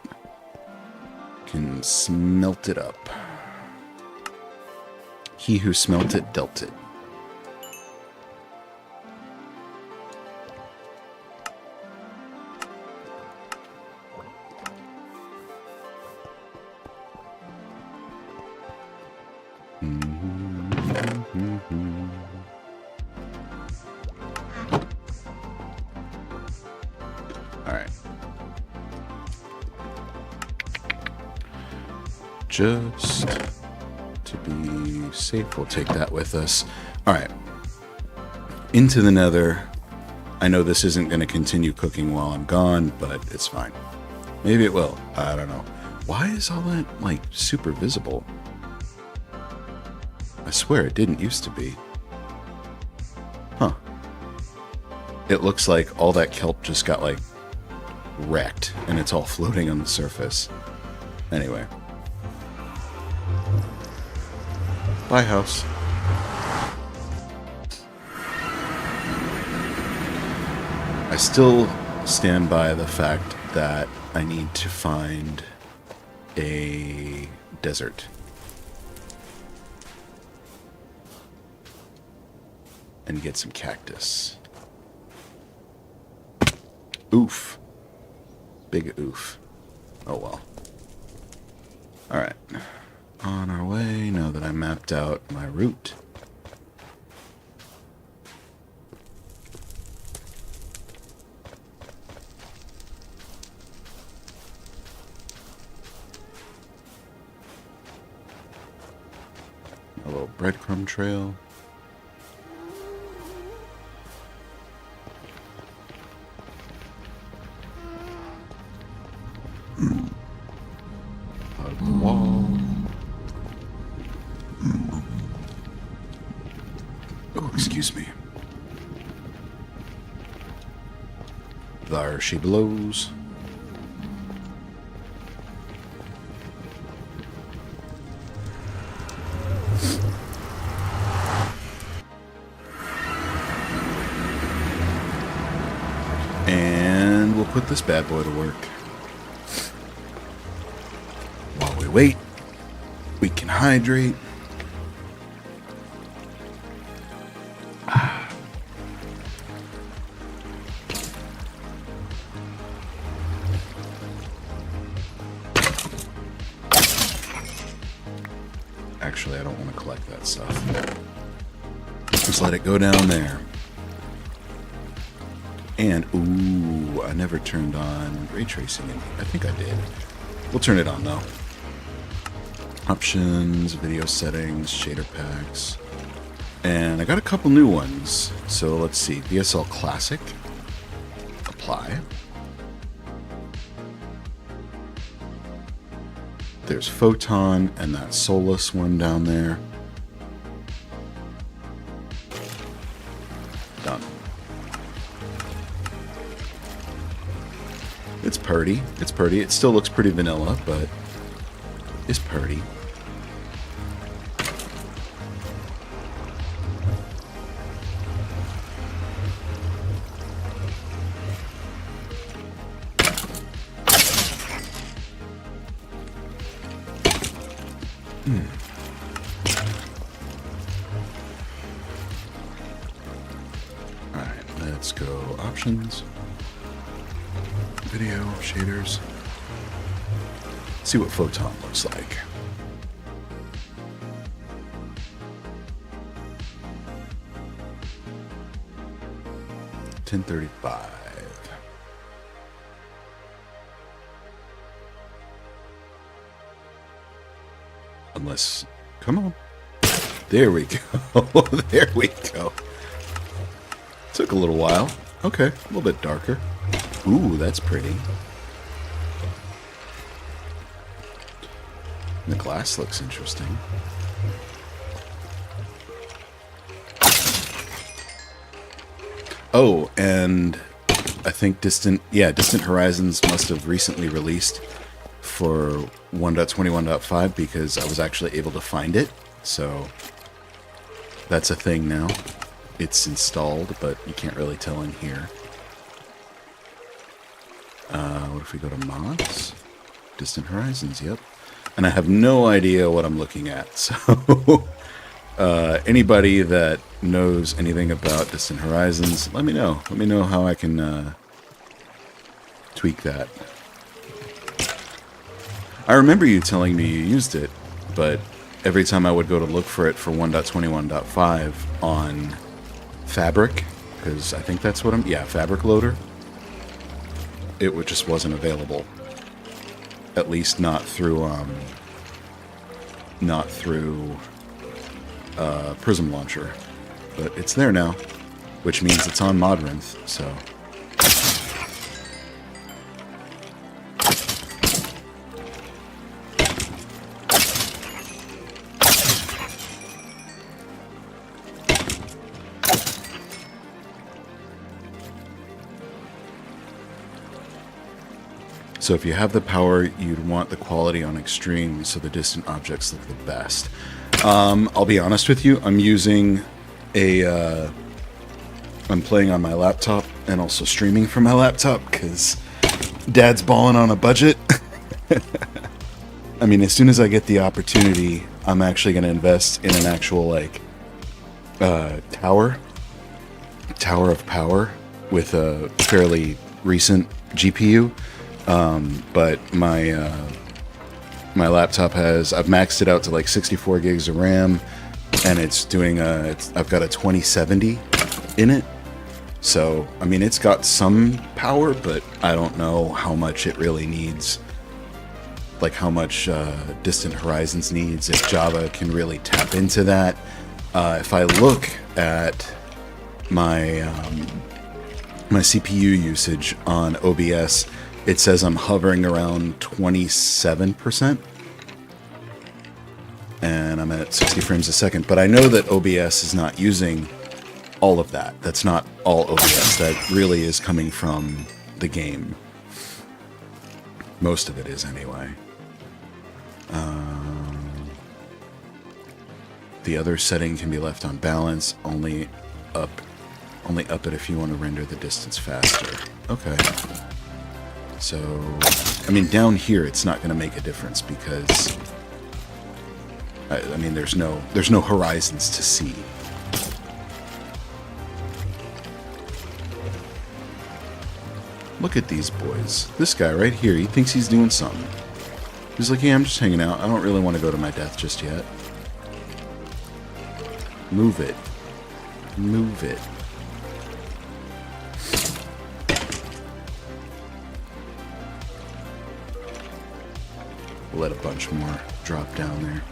Speaker 1: Can smelt it up. He who smelt it, dealt it. Alright. Just to be safe, we'll take that with us. Alright. Into the nether. I know this isn't going to continue cooking while I'm gone, but it's fine. Maybe it will. I don't know. Why is all that, like, super visible? I swear it didn't used to be. Huh. It looks like all that kelp just got, like, wrecked, and it's all floating on the surface. Anyway. Bye, house. I still stand by the fact that I need to find a desert. And get some cactus. Oof. Big oof. Oh well. Alright. On our way, now that I mapped out my route. A little breadcrumb trail. Wall. Oh, excuse me. There she blows. put this bad boy to work. While we wait, we can hydrate. Actually, I don't want to collect that stuff. Just let it go down there. And, ooh, I never turned on ray tracing. I think I did. We'll turn it on, though. Options, video settings, shader packs. And I got a couple new ones. So let's see. VSL Classic. Apply. There's Photon and that Solus one down there. Done. It's pretty. It's pretty. It still looks pretty vanilla, but it's pretty. Alright, let's go options. Video, shaders. See what Photon looks like. $1035. Unless, come on. There we go. There we go. Took a little while. Okay, a little bit darker. Ooh, that's pretty. The glass looks interesting. Oh, and I think Distant Horizons must have recently released for 1.21.5 because I was actually able to find it. So that's a thing now. It's installed, but you can't really tell in here. What if we go to mods? Distant Horizons, yep. And I have no idea what I'm looking at, so anybody that knows anything about Distant Horizons, let me know. Let me know how I can tweak that. I remember you telling me you used it, but every time I would go to look for it for 1.21.5 on Fabric, because I think that's what Fabric Loader, it just wasn't available. At least not through Prism Launcher. But it's there now, which means it's on Modrinth, so. So if you have the power, you'd want the quality on extreme so the distant objects look the best. I'll be honest with you, I'm using I'm playing on my laptop and also streaming from my laptop because Dad's balling on a budget. I mean, as soon as I get the opportunity, I'm actually going to invest in an actual, like, tower of power with a fairly recent GPU. But my laptop I've maxed it out to like 64 gigs of RAM, and it's doing I've got a 2070 in it. So, I mean, it's got some power, but I don't know how much it really needs. Like how much Distant Horizons needs, if Java can really tap into that. If I look at my my CPU usage on OBS, it says I'm hovering around 27%, and I'm at 60 frames a second. But I know that OBS is not using all of that. That's not all OBS. That really is coming from the game. Most of it is, anyway. The other setting can be left on balance. Only up it if you want to render the distance faster. Okay. So, I mean, down here it's not going to make a difference because, I mean, there's no horizons to see. Look at these boys. This guy right here, he thinks he's doing something. He's like, yeah, I'm just hanging out. I don't really want to go to my death just yet. Move it. Move it. We'll let a bunch more drop down there.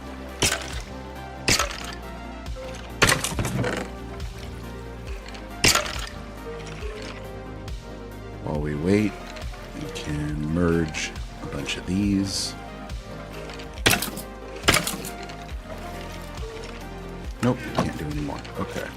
Speaker 1: While we wait, we can merge a bunch of these. Nope, can't do any more. Okay.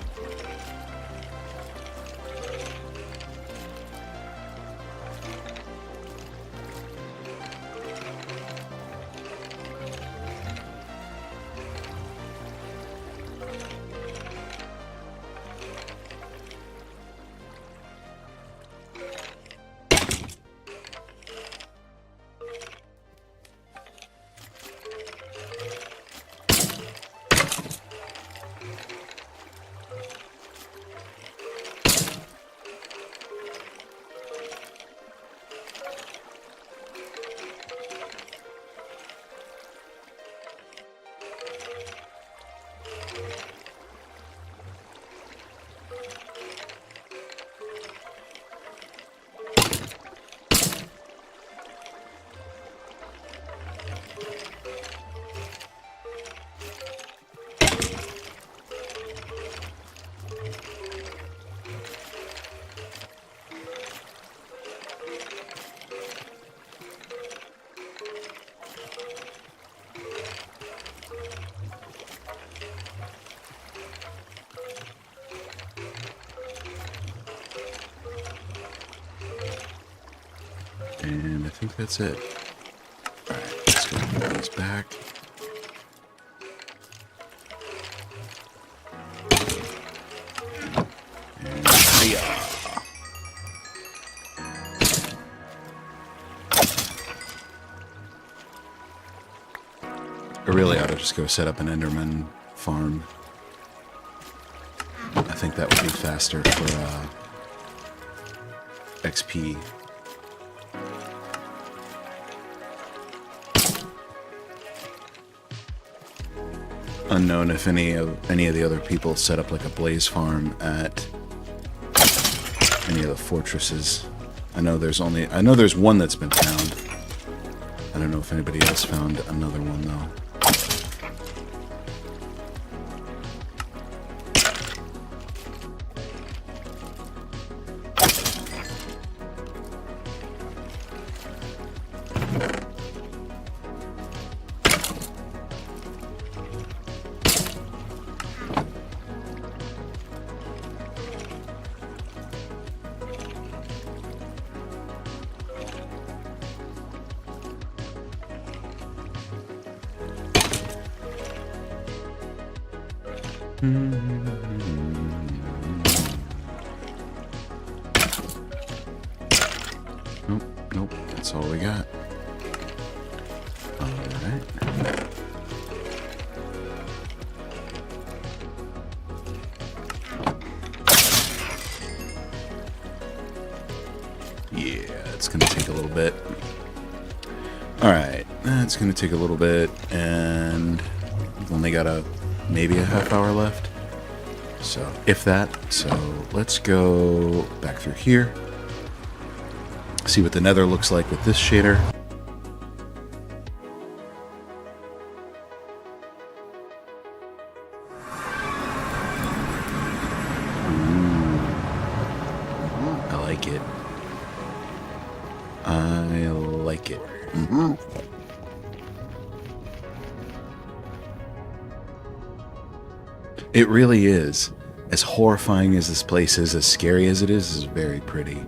Speaker 1: And I think that's it. Alright, let's go put these back. And hiya! I really ought to just go set up an Enderman farm. I think that would be faster for XP. Unknown if any of the other people set up like a blaze farm at any of the fortresses. I know there's one that's been found. I don't know if anybody else found another one though. Nope, that's all we got. Alright. Yeah, it's gonna take a little bit. Alright, that's gonna take a little bit, and we've only got maybe a half hour left. So, if that. So, let's go back through here. See what the nether looks like with this shader. Ooh. I like it. I like it. It really is. As horrifying as this place is, as scary as it is very pretty.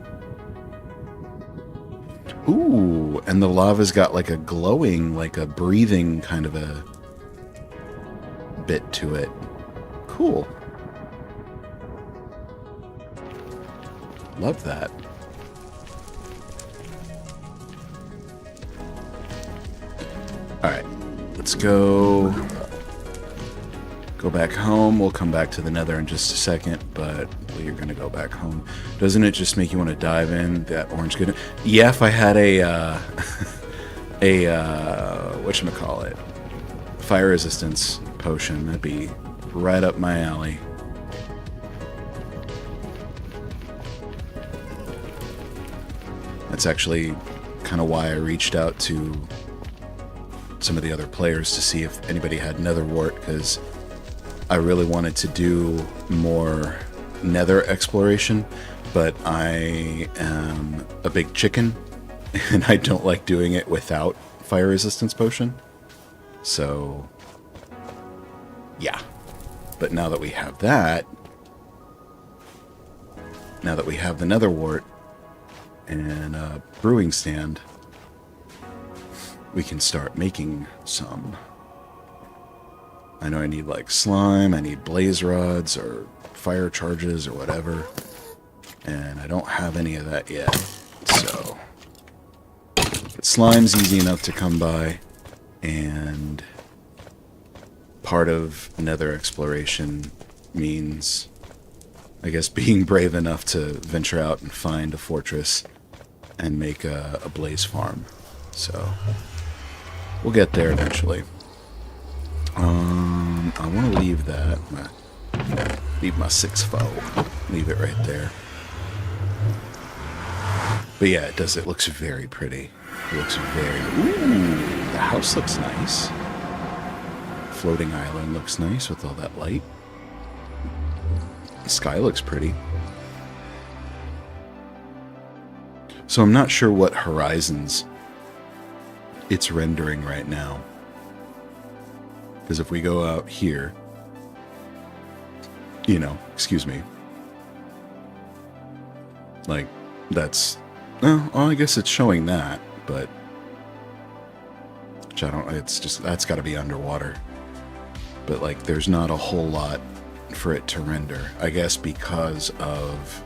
Speaker 1: Ooh, and the lava's got like a glowing, like a breathing kind of a bit to it. Cool. Love that. let's go back home. We'll come back to the nether in just a second, but we're going to go back home. Doesn't it just make you want to dive in? That orange good. Yeah, if I had a whatchamacallit, fire resistance potion, that'd be right up my alley. That's actually kind of why I reached out to some of the other players to see if anybody had nether wart, because I really wanted to do more nether exploration, but I am a big chicken and I don't like doing it without fire resistance potion. So yeah, but now that we have that, now that we have the nether wart and a brewing stand, we can start making some. I know I need like slime, I need blaze rods or fire charges or whatever, and I don't have any of that yet, so. But slime's easy enough to come by, and part of nether exploration means, I guess, being brave enough to venture out and find a fortress and make a blaze farm. So we'll get there eventually. I want to leave that. Leave my 6-foe. Leave it right there. But yeah, it does. It looks very pretty. It looks very. Ooh, the house looks nice. Floating island looks nice with all that light. The sky looks pretty. So I'm not sure what horizons it's rendering right now. Because if we go out here, you know, excuse me, like, that's, well, I guess it's showing that, but, which I don't, it's just, that's got to be underwater. But, like, there's not a whole lot for it to render, I guess, because of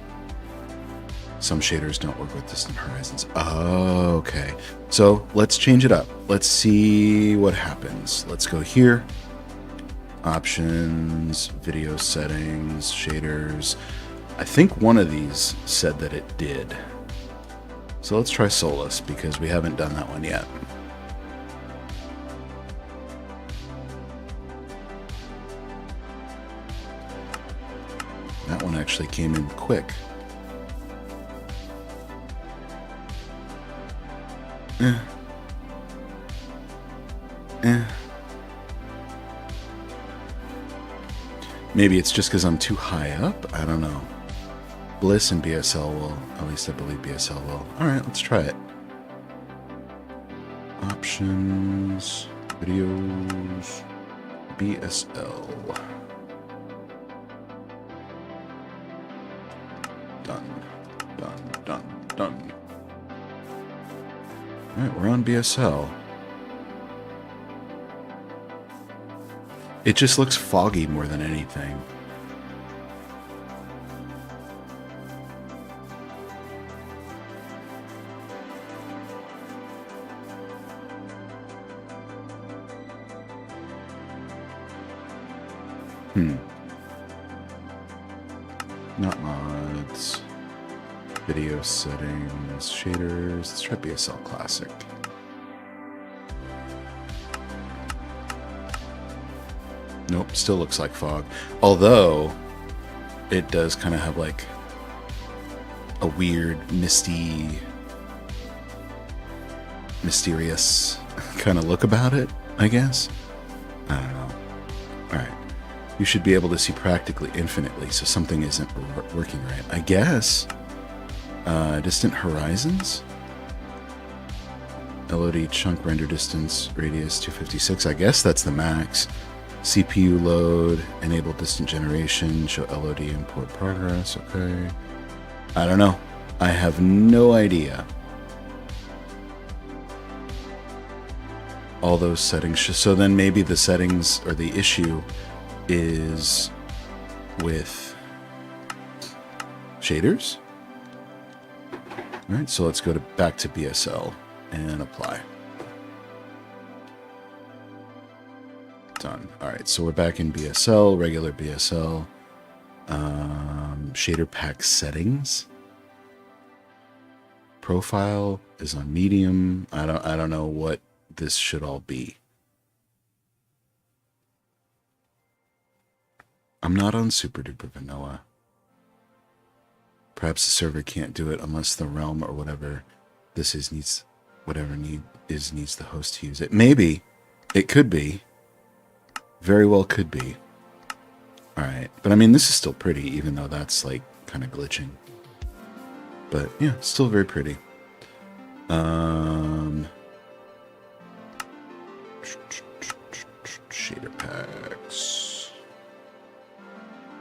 Speaker 1: some shaders don't work with distant horizons. Oh, okay. So let's change it up. Let's see what happens. Let's go here. Options, video settings, shaders. I think one of these said that it did. So let's try Solus because we haven't done that one yet. That one actually came in quick. Maybe it's just because I'm too high up? I don't know. Bliss and BSL will, at least I believe BSL will. Alright, let's try it. Options, videos, BSL. Done, done, done, done. Alright, we're on BSL. It just looks foggy more than anything. Not mods. Video settings, shaders. Let's try BSL Classic. Nope, still looks like fog. Although, it does kind of have like a weird, mysterious kind of look about it, I guess. I don't know. Alright. You should be able to see practically infinitely, so something isn't working right. I guess. Distant horizons? LOD chunk render distance, radius 256. I guess that's the max. CPU load, enable distant generation, show LOD import progress. Okay. I don't know. I have no idea. All those settings. So then maybe the settings or the issue is with shaders. All right, so let's go back to BSL and apply. Done. All right, so we're back in BSL, regular BSL. Shader pack settings. Profile is on medium. I don't know what this should all be. I'm not on super duper vanilla. Perhaps the server can't do it unless the realm or whatever this is needs needs the host to use it. Maybe. It could be. Very well could be. Alright. But I mean, this is still pretty, even though that's like kind of glitching. But yeah, still very pretty. Shader packs.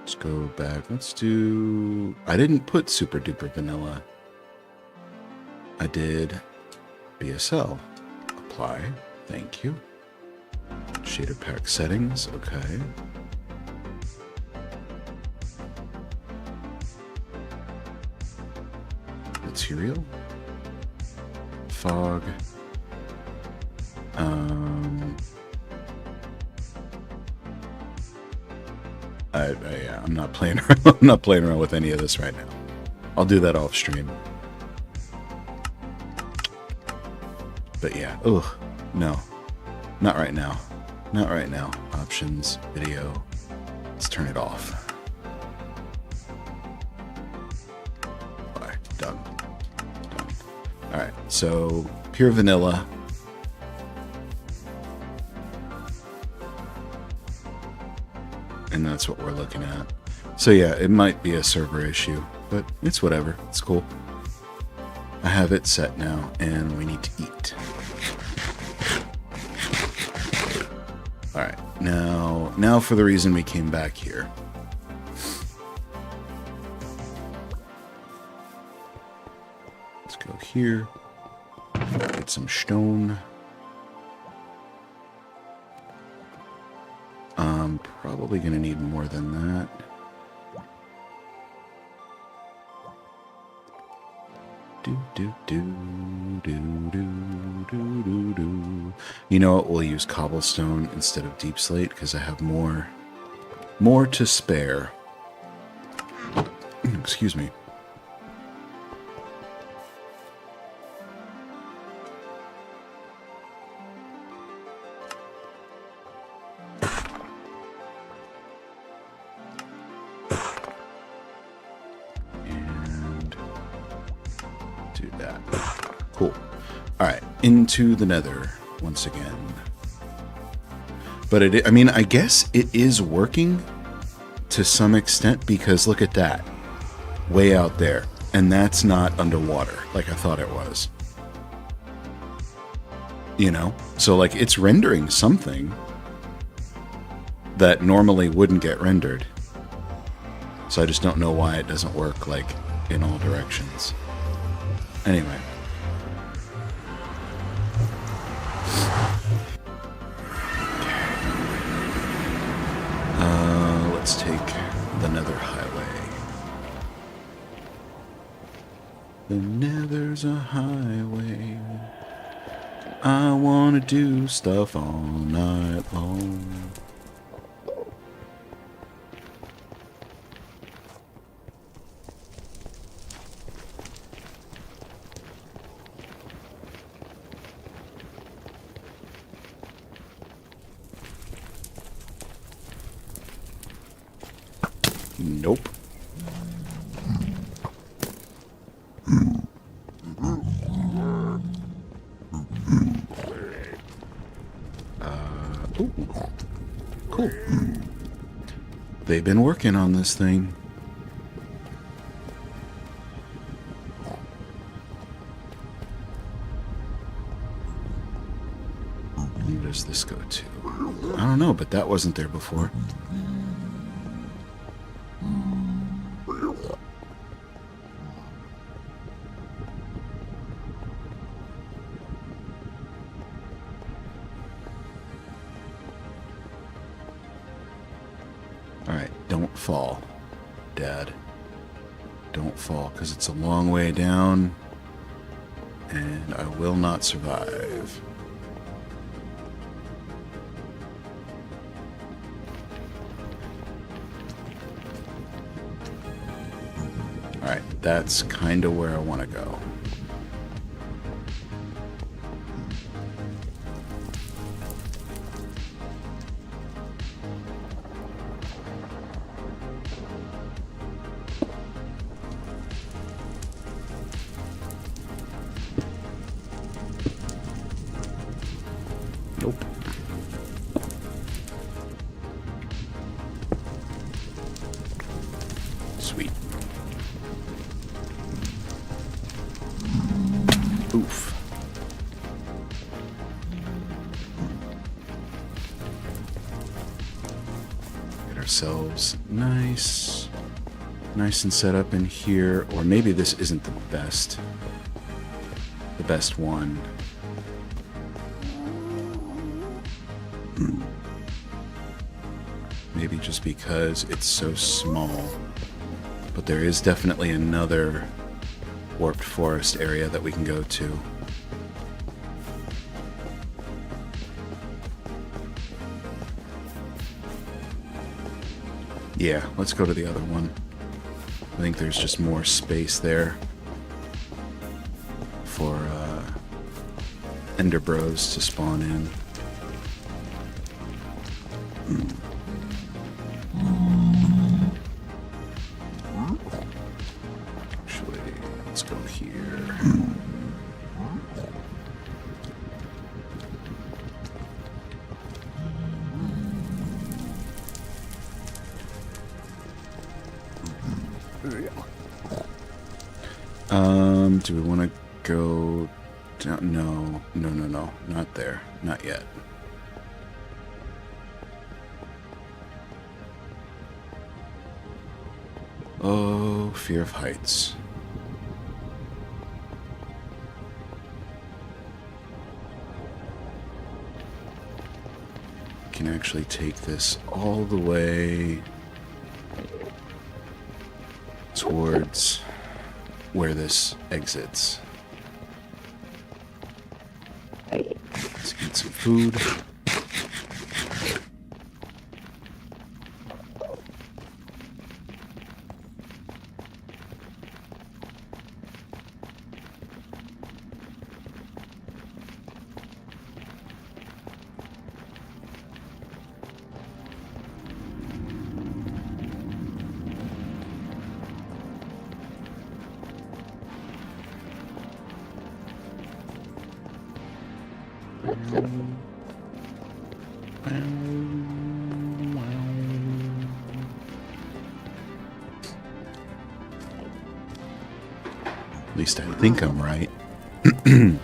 Speaker 1: Let's go back. Let's do... I didn't put super duper vanilla. I did BSL. Apply. Thank you. Shader pack settings. Okay. Material. Fog. I'm not playing around. I'm not playing around with any of this right now. I'll do that off stream. But yeah, ugh, no, not right now. Not right now. Options, video. Let's turn it off. All right, done. Done. All right, so pure vanilla. And that's what we're looking at. So yeah, it might be a server issue, but it's whatever. It's cool. I have it set now, and we need to eat. Alright, now for the reason we came back here. Let's go here. Get some stone. Probably gonna need more than that. You know what? We'll use cobblestone instead of deep slate because I have more to spare. Excuse me. Into the nether once again. But I mean, I guess it is working to some extent because look at that. Way out there. And that's not underwater like I thought it was. You know? So like it's rendering something that normally wouldn't get rendered. So I just don't know why it doesn't work like in all directions. Anyway. Let's take the nether highway. The nether's a highway. I wanna do stuff all night long. Nope. Ooh. Cool. They've been working on this thing. Where does this go to? I don't know, but that wasn't there before. Alright, don't fall, Dad. Don't fall, because it's a long way down, and I will not survive. Alright, that's kind of where I want to go. Nope. Sweet. Oof. Get ourselves nice and set up in here. Or maybe this isn't the best one. Maybe just because it's so small. But there is definitely another warped forest area that we can go to. Yeah, let's go to the other one. I think there's just more space there for Ender Bros to spawn in. Actually, let's go here. Do we want to go down? No, not there. Not yet. Oh, fear of heights. Can actually take this all the way towards where this exits. Let's get some food. At least I think I'm right. When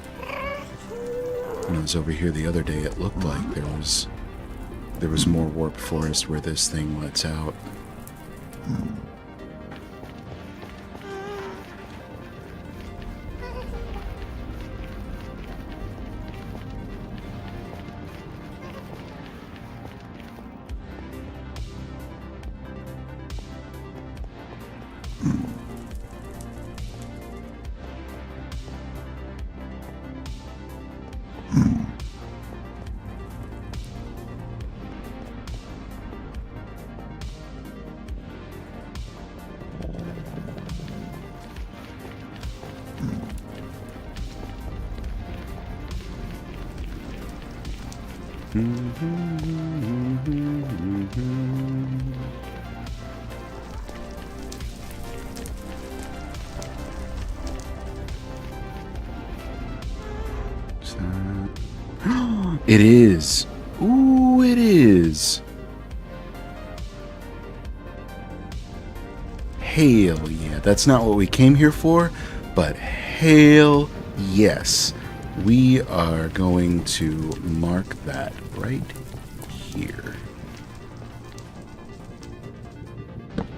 Speaker 1: I was over here the other day, it looked like there was more warped forest where this thing lets out. It is. Ooh, it is. Hail yeah. That's not what we came here for, but hail yes. We are going to mark that right here.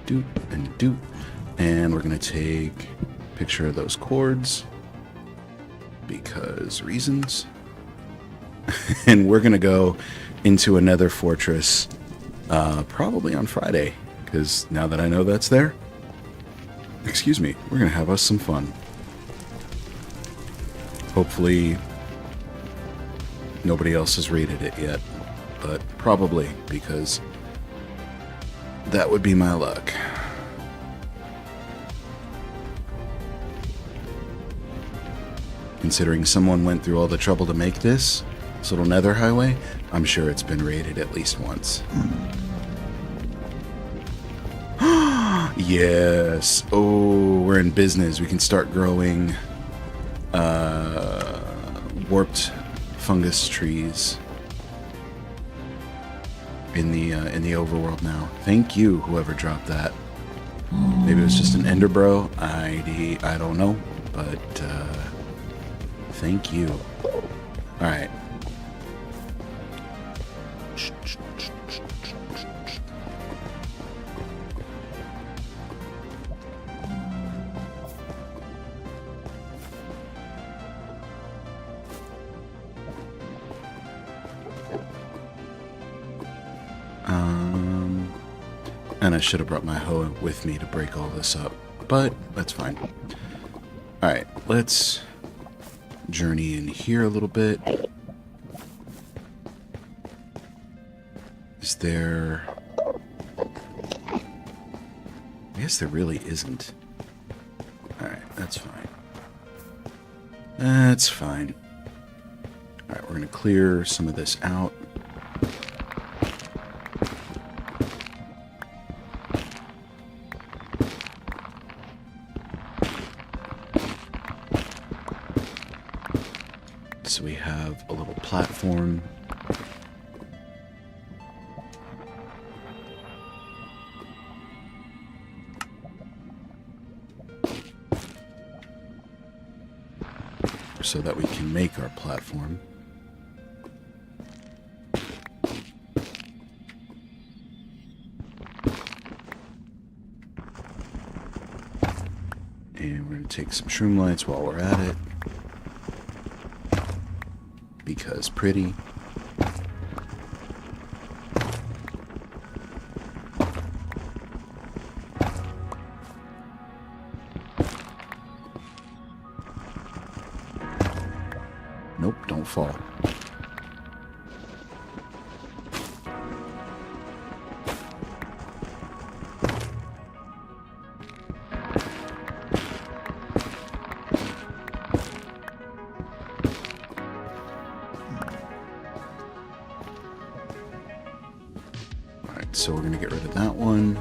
Speaker 1: Doot and doot. And we're going to take a picture of those cords because reasons. And we're going to go into another fortress probably on Friday, because now that I know that's there, excuse me, we're going to have us some fun. Hopefully nobody else has raided it yet, but probably, because that would be my luck. Considering someone went through all the trouble to make this little nether highway, I'm sure it's been raided at least once. Yes. Oh, we're in business. We can start growing warped fungus trees in the overworld now. Thank you, whoever dropped that. Maybe it was just an ender bro. I don't know, but thank you. All right. And I should have brought my hoe with me to break all this up, but that's fine. Alright, let's journey in here a little bit. Is there... I guess there really isn't. Alright, that's fine. That's fine. Alright, we're going to clear some of this out. So we have a little platform. So that we can make our platform. And we're going to take some shroom lights while we're at it. Because pretty. Nope, don't fall. So we're going to get rid of that one.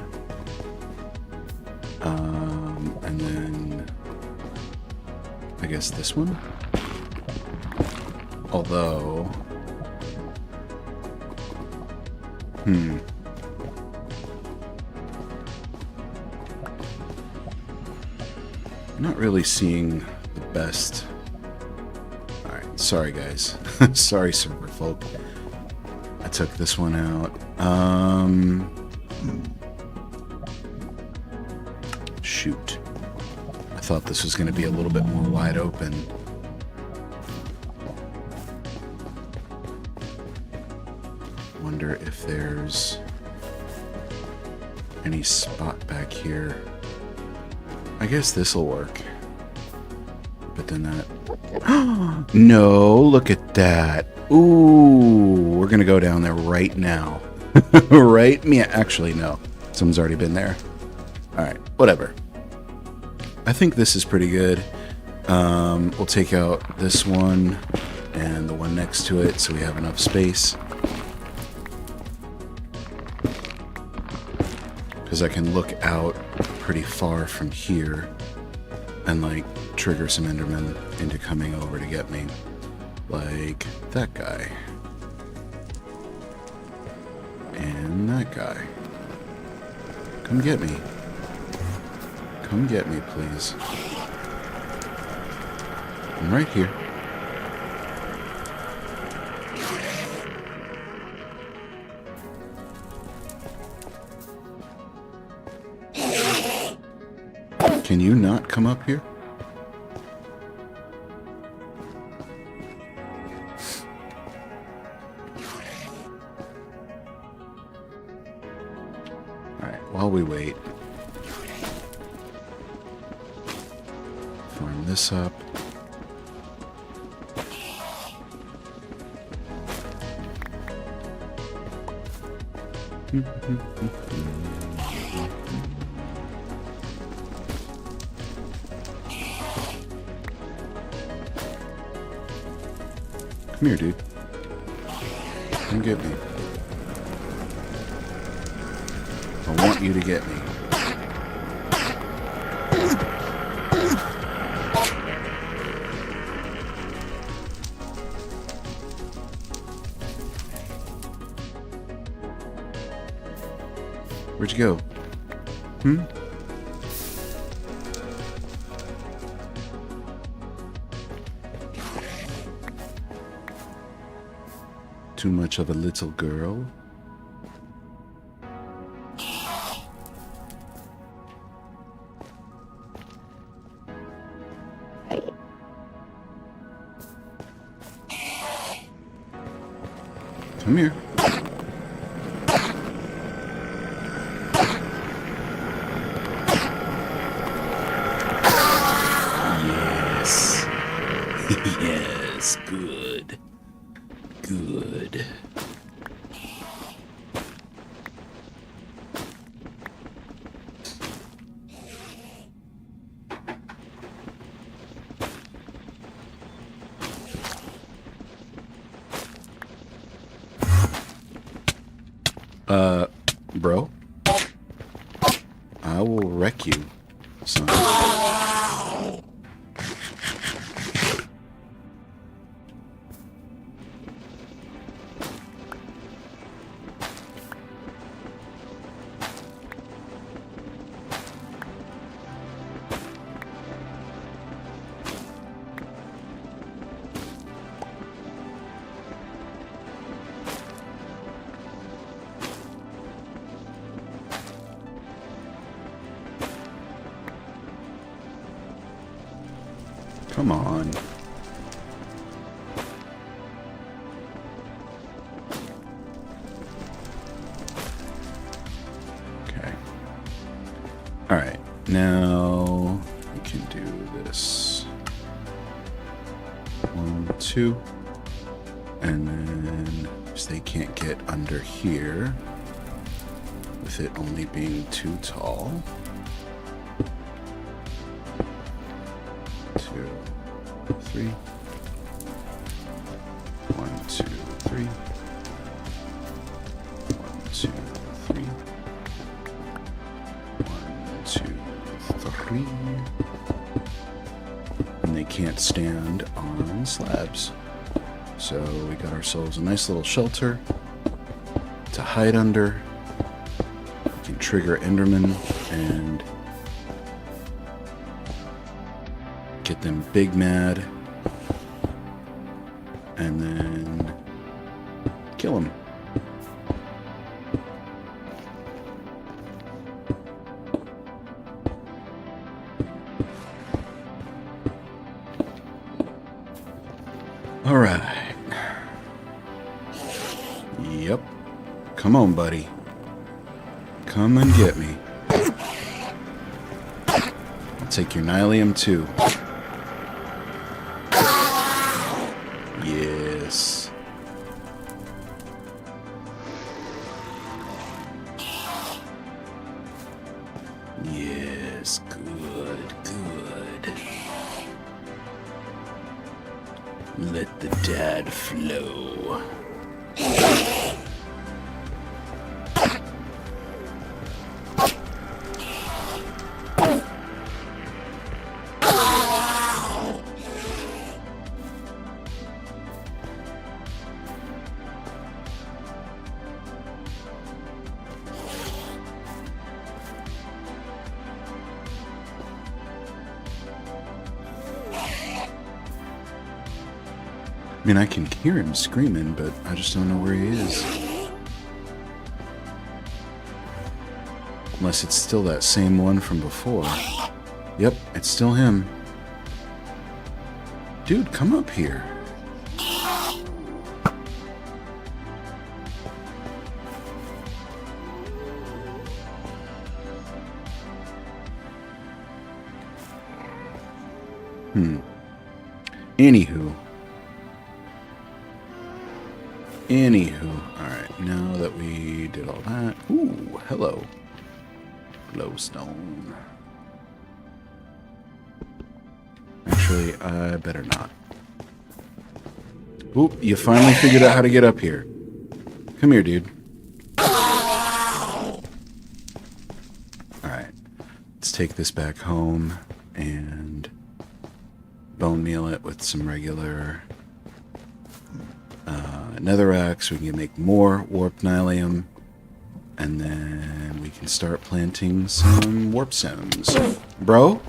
Speaker 1: And then I guess this one. Although... Not really seeing the best. Alright, sorry guys. Sorry server folk. I took this one out. Shoot. I thought this was going to be a little bit more wide open. Wonder if there's any spot back here. I guess this'll work. But then that... No, look at that. Ooh, we're going to go down there right now. Right? Yeah, actually, no. Someone's already been there. Alright, whatever. I think this is pretty good. We'll take out this one and the one next to it so we have enough space. Because I can look out pretty far from here and, like, trigger some Endermen into coming over to get me. Like that guy. And that guy. Come get me. Come get me, please. I'm right here. Can you not come up here? While we wait, farm this up. Come here, dude. Come get me. I want you to get me. Where'd you go? Hmm? Too much of a little girl? Come here. Yes. Yes, good. Good. Bro? I will wreck you, son. Come on. Okay. Alright, now we can do this. 1, 2. And then, because they can't get under here, with it only being too tall. 2, 3. 1, 2, 3. 1, 2, 3. 1, 2, 3. And they can't stand on slabs. So we got ourselves a nice little shelter to hide under. We can trigger Enderman and get them big mad, and then kill them. All right. Yep. Come on, buddy. Come and get me. I'll take your Nylium too. Yes. Yes, good, good. Let the dad flow. I mean, I can hear him screaming, but I just don't know where he is. Unless it's still that same one from before. Yep, it's still him. Dude, come up here. Anywho, alright, now that we did all that. Ooh, hello. Glowstone. Actually, I better not. Oop, you finally figured out how to get up here. Come here, dude. Alright. Let's take this back home and bone meal it with some regular netherrack so we can make more warp nylium. And then we can start planting some warp stems. Bro?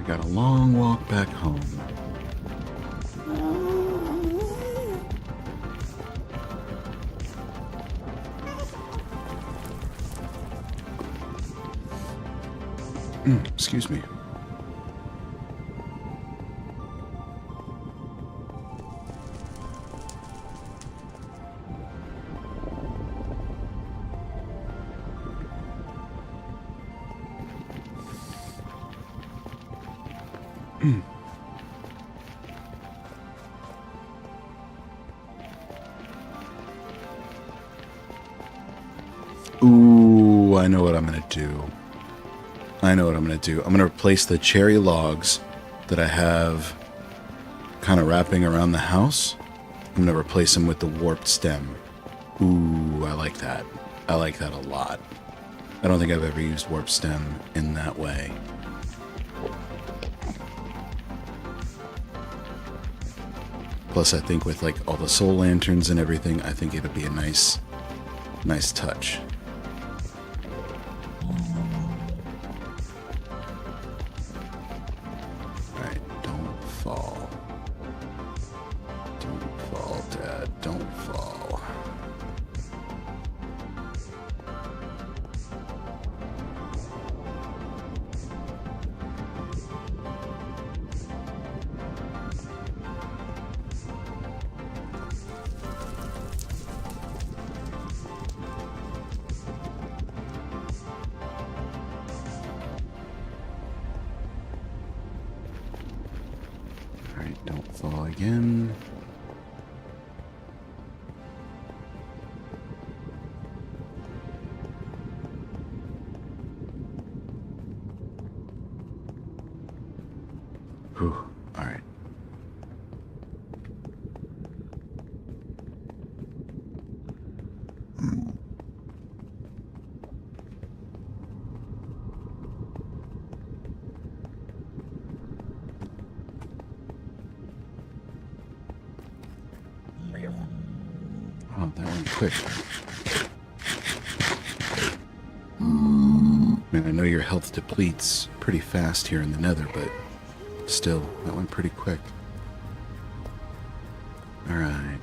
Speaker 1: Got a long walk back home. Excuse me. Ooh, I know what I'm gonna do. I'm gonna replace the cherry logs that I have kind of wrapping around the house. I'm gonna replace them with the warped stem. Ooh, I like that. I like that a lot. I don't think I've ever used warped stem in that way. Plus, I think with like all the soul lanterns and everything, I think it'll be a nice touch. Alright, don't fall. Don't fall, Dad. Don't fall. Don't fall again. Whew. All right. Oh, that went quick. Man, I know your health depletes pretty fast here in the nether, but still, that went pretty quick. Alright.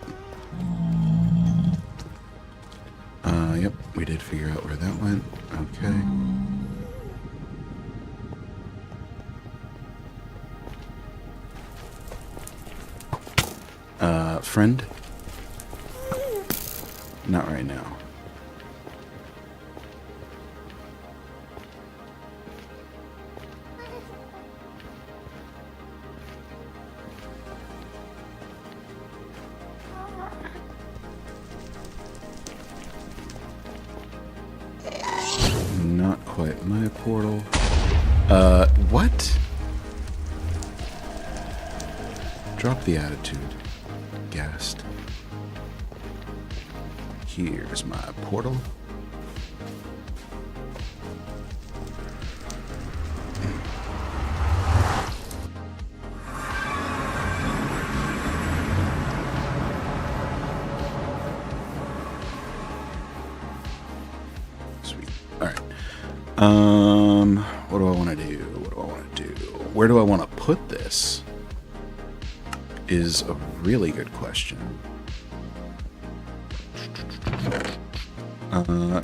Speaker 1: Yep, we did figure out where that went. Okay. Friend? Not right now. Not quite my portal. What? Drop the attitude. Gassed. Here's my portal. Sweet. All right. What do I want to do? What do I want to do? Where do I want to put this? Is a really good question.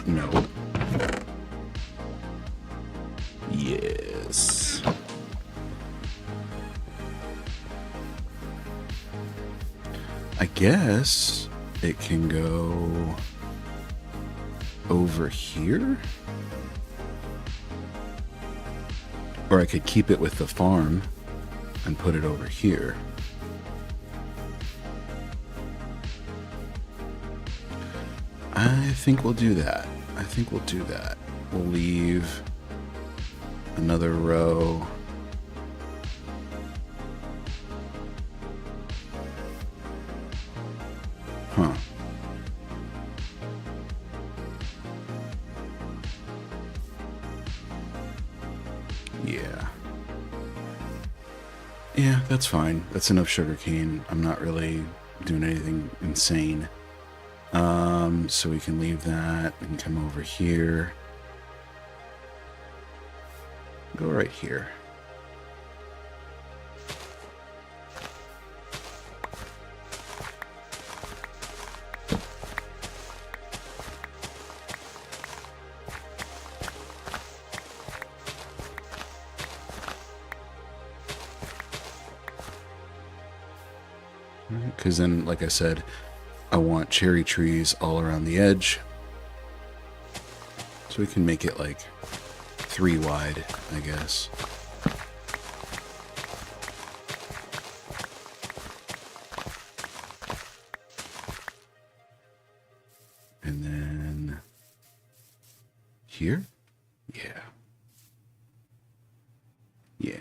Speaker 1: No. Yes. I guess it can go over here. Or I could keep it with the farm and put it over here. I think we'll do that. I think we'll do that. We'll leave another row. Huh. Yeah. Yeah, that's fine. That's enough sugarcane. I'm not really doing anything insane. So we can leave that and come over here. Go right here. Because then, like I said, I want cherry trees all around the edge. So we can make it like 3 wide, I guess. And then here? Yeah. Yeah.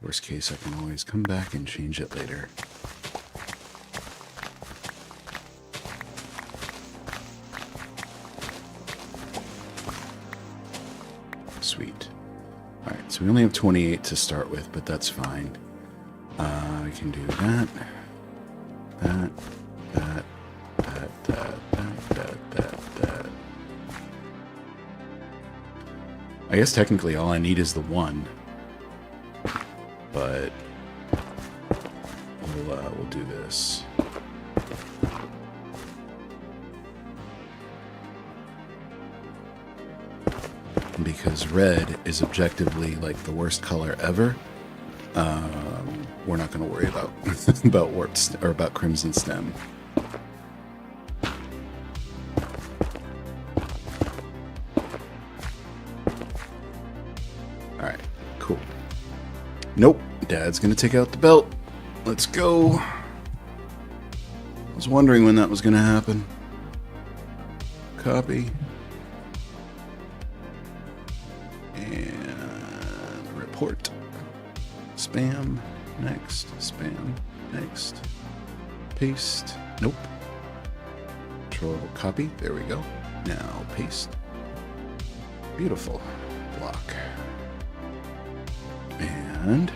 Speaker 1: Worst case, I can always come back and change it later. Sweet. Alright, so we only have 28 to start with, but that's fine. I can do that. That. I guess technically all I need is the 1. But we'll do this. Because red is objectively like the worst color ever, we're not going to worry about about warts or about crimson stem. All right, cool. Nope, Dad's going to take out the belt. Let's go. I was wondering when that was going to happen. Copy. And report. Spam. Next. Spam. Next. Paste. Nope. Control copy. There we go. Now paste. Beautiful. Block. And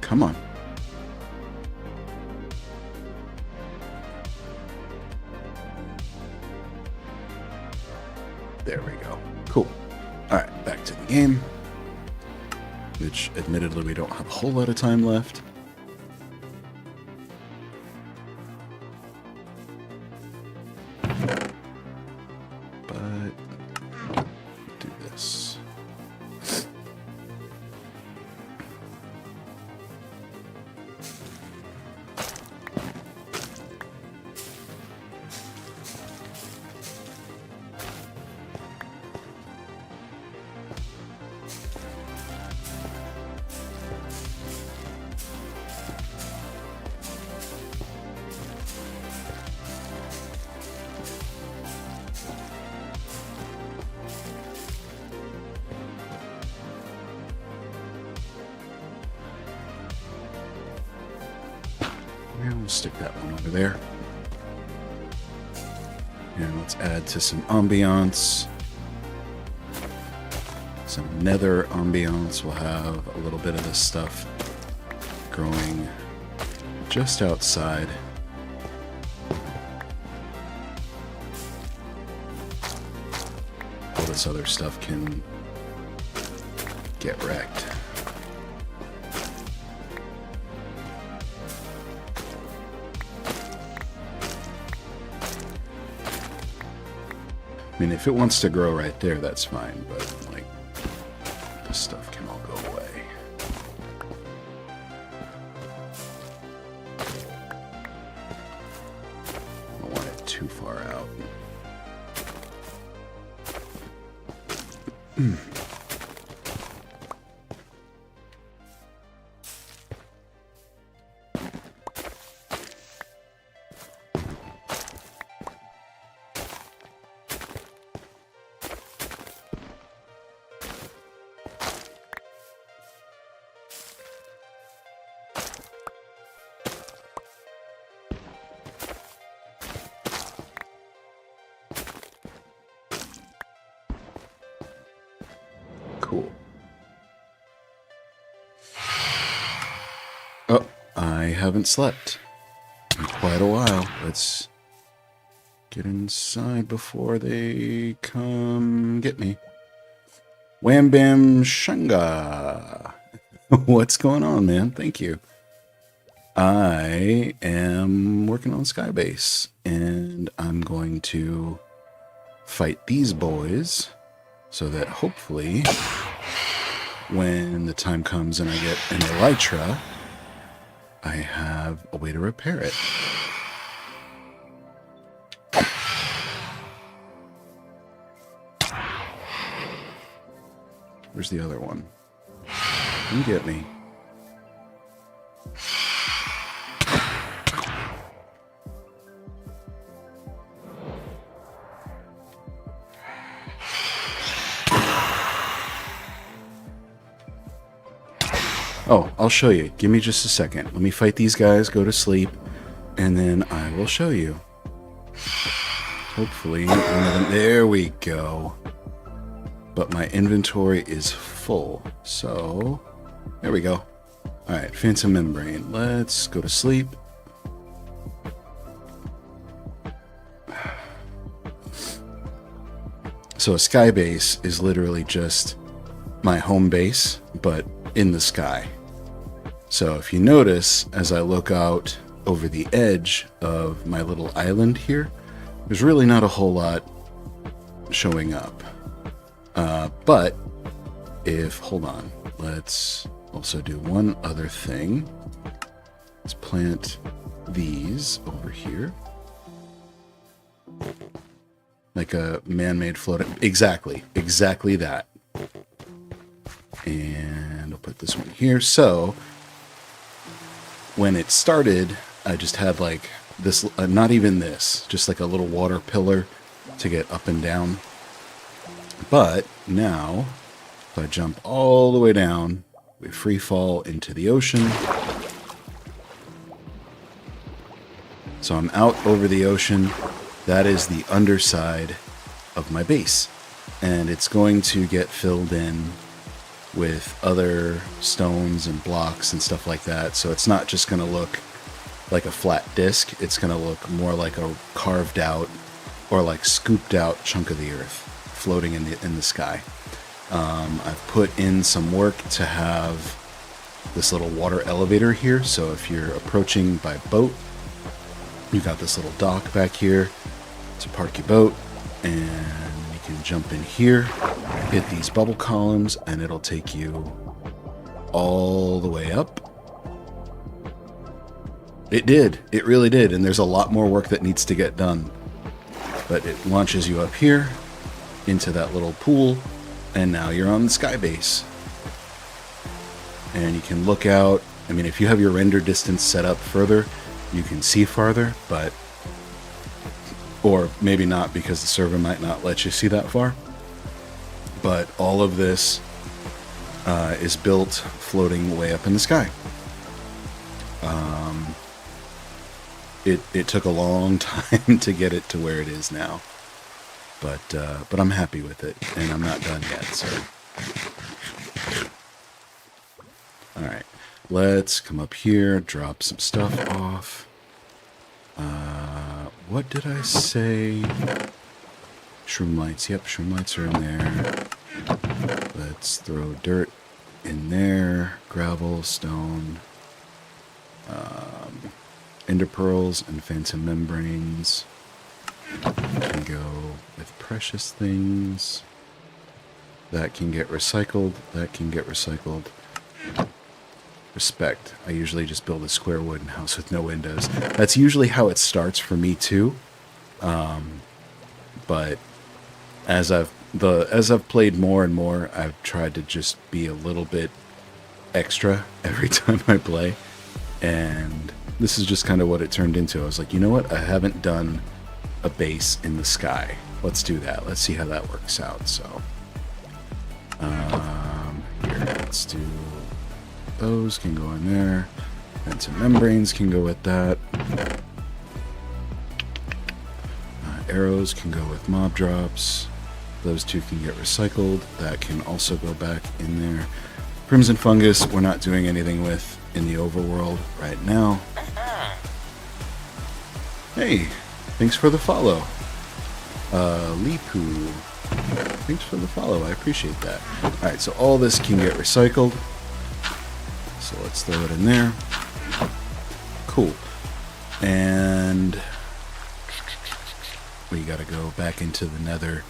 Speaker 1: come on. There we go. Cool. All right, back to the game, which admittedly we don't have a whole lot of time left. But do this. And we'll stick that one over there. And let's add to some ambiance. Some nether ambiance. We'll have a little bit of this stuff growing just outside. All this other stuff can get wrecked. I mean, if it wants to grow right there, that's fine, but, like, this stuff can all go away. I don't want it too far out. Cool. Oh, I haven't slept in quite a while. Let's get inside before they come get me. Wham Bam Shunga. What's going on, man? Thank you. I am working on skybase, and I'm going to fight these boys so that hopefully when the time comes and I get an elytra, I have a way to repair it. Where's the other one? Come get me. Oh, I'll show you. Give me just a second. Let me fight these guys, go to sleep, and then I will show you. Hopefully, one of them. There we go. But my inventory is full, so there we go. All right, Phantom Membrane. Let's go to sleep. So a skybase is literally just my home base, but in the sky. So if you notice, as I look out over the edge of my little island here, there's really not a whole lot showing up. But if, hold on, let's also do one other thing. Let's plant these over here. Like a man-made floating, exactly that. And I'll put this one here. So when it started, I just had like this, not even this, just like a little water pillar to get up and down. But now, if I jump all the way down, we free fall into the ocean. So I'm out over the ocean. That is the underside of my base. And it's going to get filled in with other stones and blocks and stuff like that. So it's not just going to look like a flat disc. It's going to look more like a carved out or like scooped out chunk of the earth floating in the sky. I've put in some work to have this little water elevator here. So if you're approaching by boat, you got this little dock back here to park your boat, and you can jump in here, hit these bubble columns, and it'll take you all the way up. It did. It really did. And there's a lot more work that needs to get done. But it launches you up here into that little pool, and now you're on the skybase. And you can look out. I mean, if you have your render distance set up further, you can see farther, but or maybe not, because the server might not let you see that far. But all of this is built floating way up in the sky. it took a long time to get it to where it is now. But I'm happy with it, and I'm not done yet, so. Alright, let's come up here, drop some stuff off. What did I say? Shroom lights. Yep, shroom lights are in there. Let's throw dirt in there. Gravel, stone. Ender pearls and phantom membranes. Can go with precious things. That can get recycled. That can get recycled. Respect. I usually just build a square wooden house with no windows. That's usually how it starts for me too. But as I've played more and more, I've tried to just be a little bit extra every time I play, and this is just kind of what it turned into. I was like, you know what? I haven't done a base in the sky. Let's do that. Let's see how that works out. So, here, let's do. Those can go in there, and some membranes can go with that. Arrows can go with mob drops. Those two can get recycled. That can also go back in there. Crimson fungus, we're not doing anything with in the overworld right now. Hey, thanks for the follow. Lipu, thanks for the follow. I appreciate that. Alright, so all this can get recycled. So let's throw it in there. Cool. And we gotta go back into the nether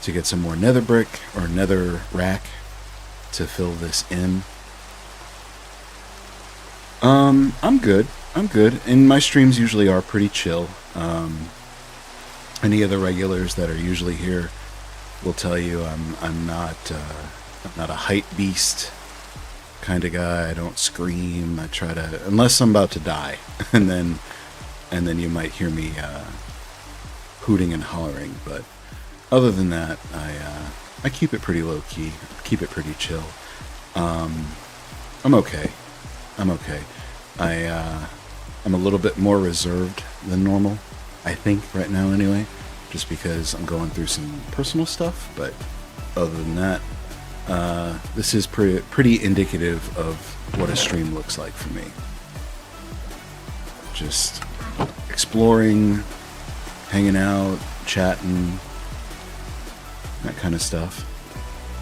Speaker 1: to get some more nether brick or nether rack to fill this in. I'm good. I'm good. And my streams usually are pretty chill. Any of the regulars that are usually here will tell you I'm not a hype beast kind of guy. I don't scream. I try to, unless I'm about to die, and then you might hear me hooting and hollering. But other than that, I keep it pretty low key. Keep it pretty chill. I'm okay. I'm okay. I'm a little bit more reserved than normal, I think, right now anyway, just because I'm going through some personal stuff. But other than that, this is pretty indicative of what a stream looks like for me. Just exploring, hanging out, chatting, that kind of stuff.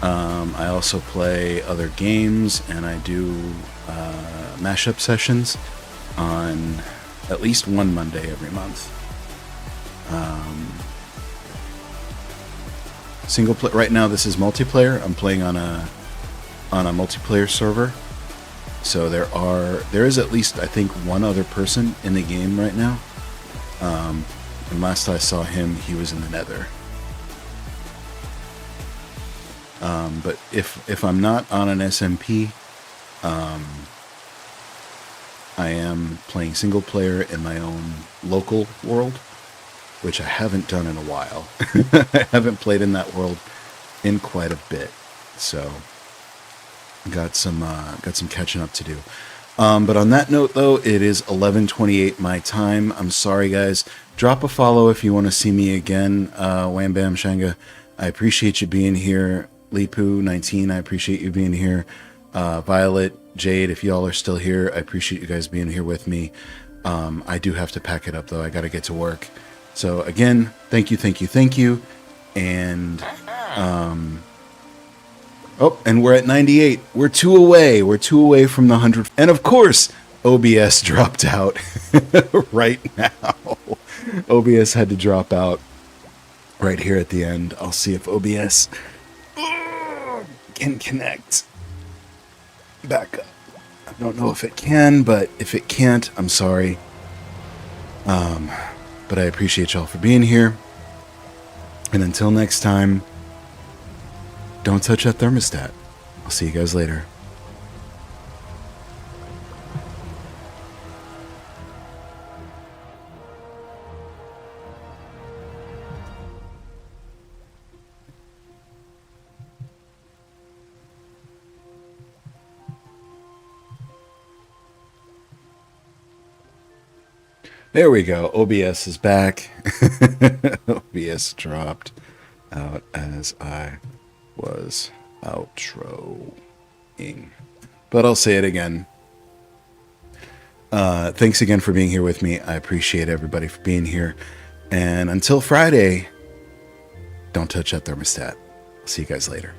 Speaker 1: I also play other games, and I do mashup sessions on at least one Monday every month. Single play right now. This is multiplayer. I'm playing on a multiplayer server. So there is at least, I think, one other person in the game right now. And last I saw him, he was in the Nether. But if I'm not on an SMP, I am playing single player in my own local world, which I haven't done in a while. I haven't played in that world in quite a bit, so got some catching up to do. But on that note, though, it is 11:28 my time. I'm sorry, guys. Drop a follow if you want to see me again. Wham Bam Shanga, I appreciate you being here. Lipu19, I appreciate you being here. Violet, Jade, if y'all are still here, I appreciate you guys being here with me. I do have to pack it up, though. I got to get to work. So, again, thank you. And, oh, and we're at 98. We're 2 away. We're 2 away from the 100. And, of course, OBS dropped out right now. OBS had to drop out right here at the end. I'll see if OBS can connect back up. I don't know if it can, but if it can't, I'm sorry. But I appreciate y'all for being here. And until next time, don't touch that thermostat. I'll see you guys later. There we go. OBS is back. OBS dropped out as I was outroing. But I'll say it again. Thanks again for being here with me. I appreciate everybody for being here. And until Friday, don't touch that thermostat. See you guys later.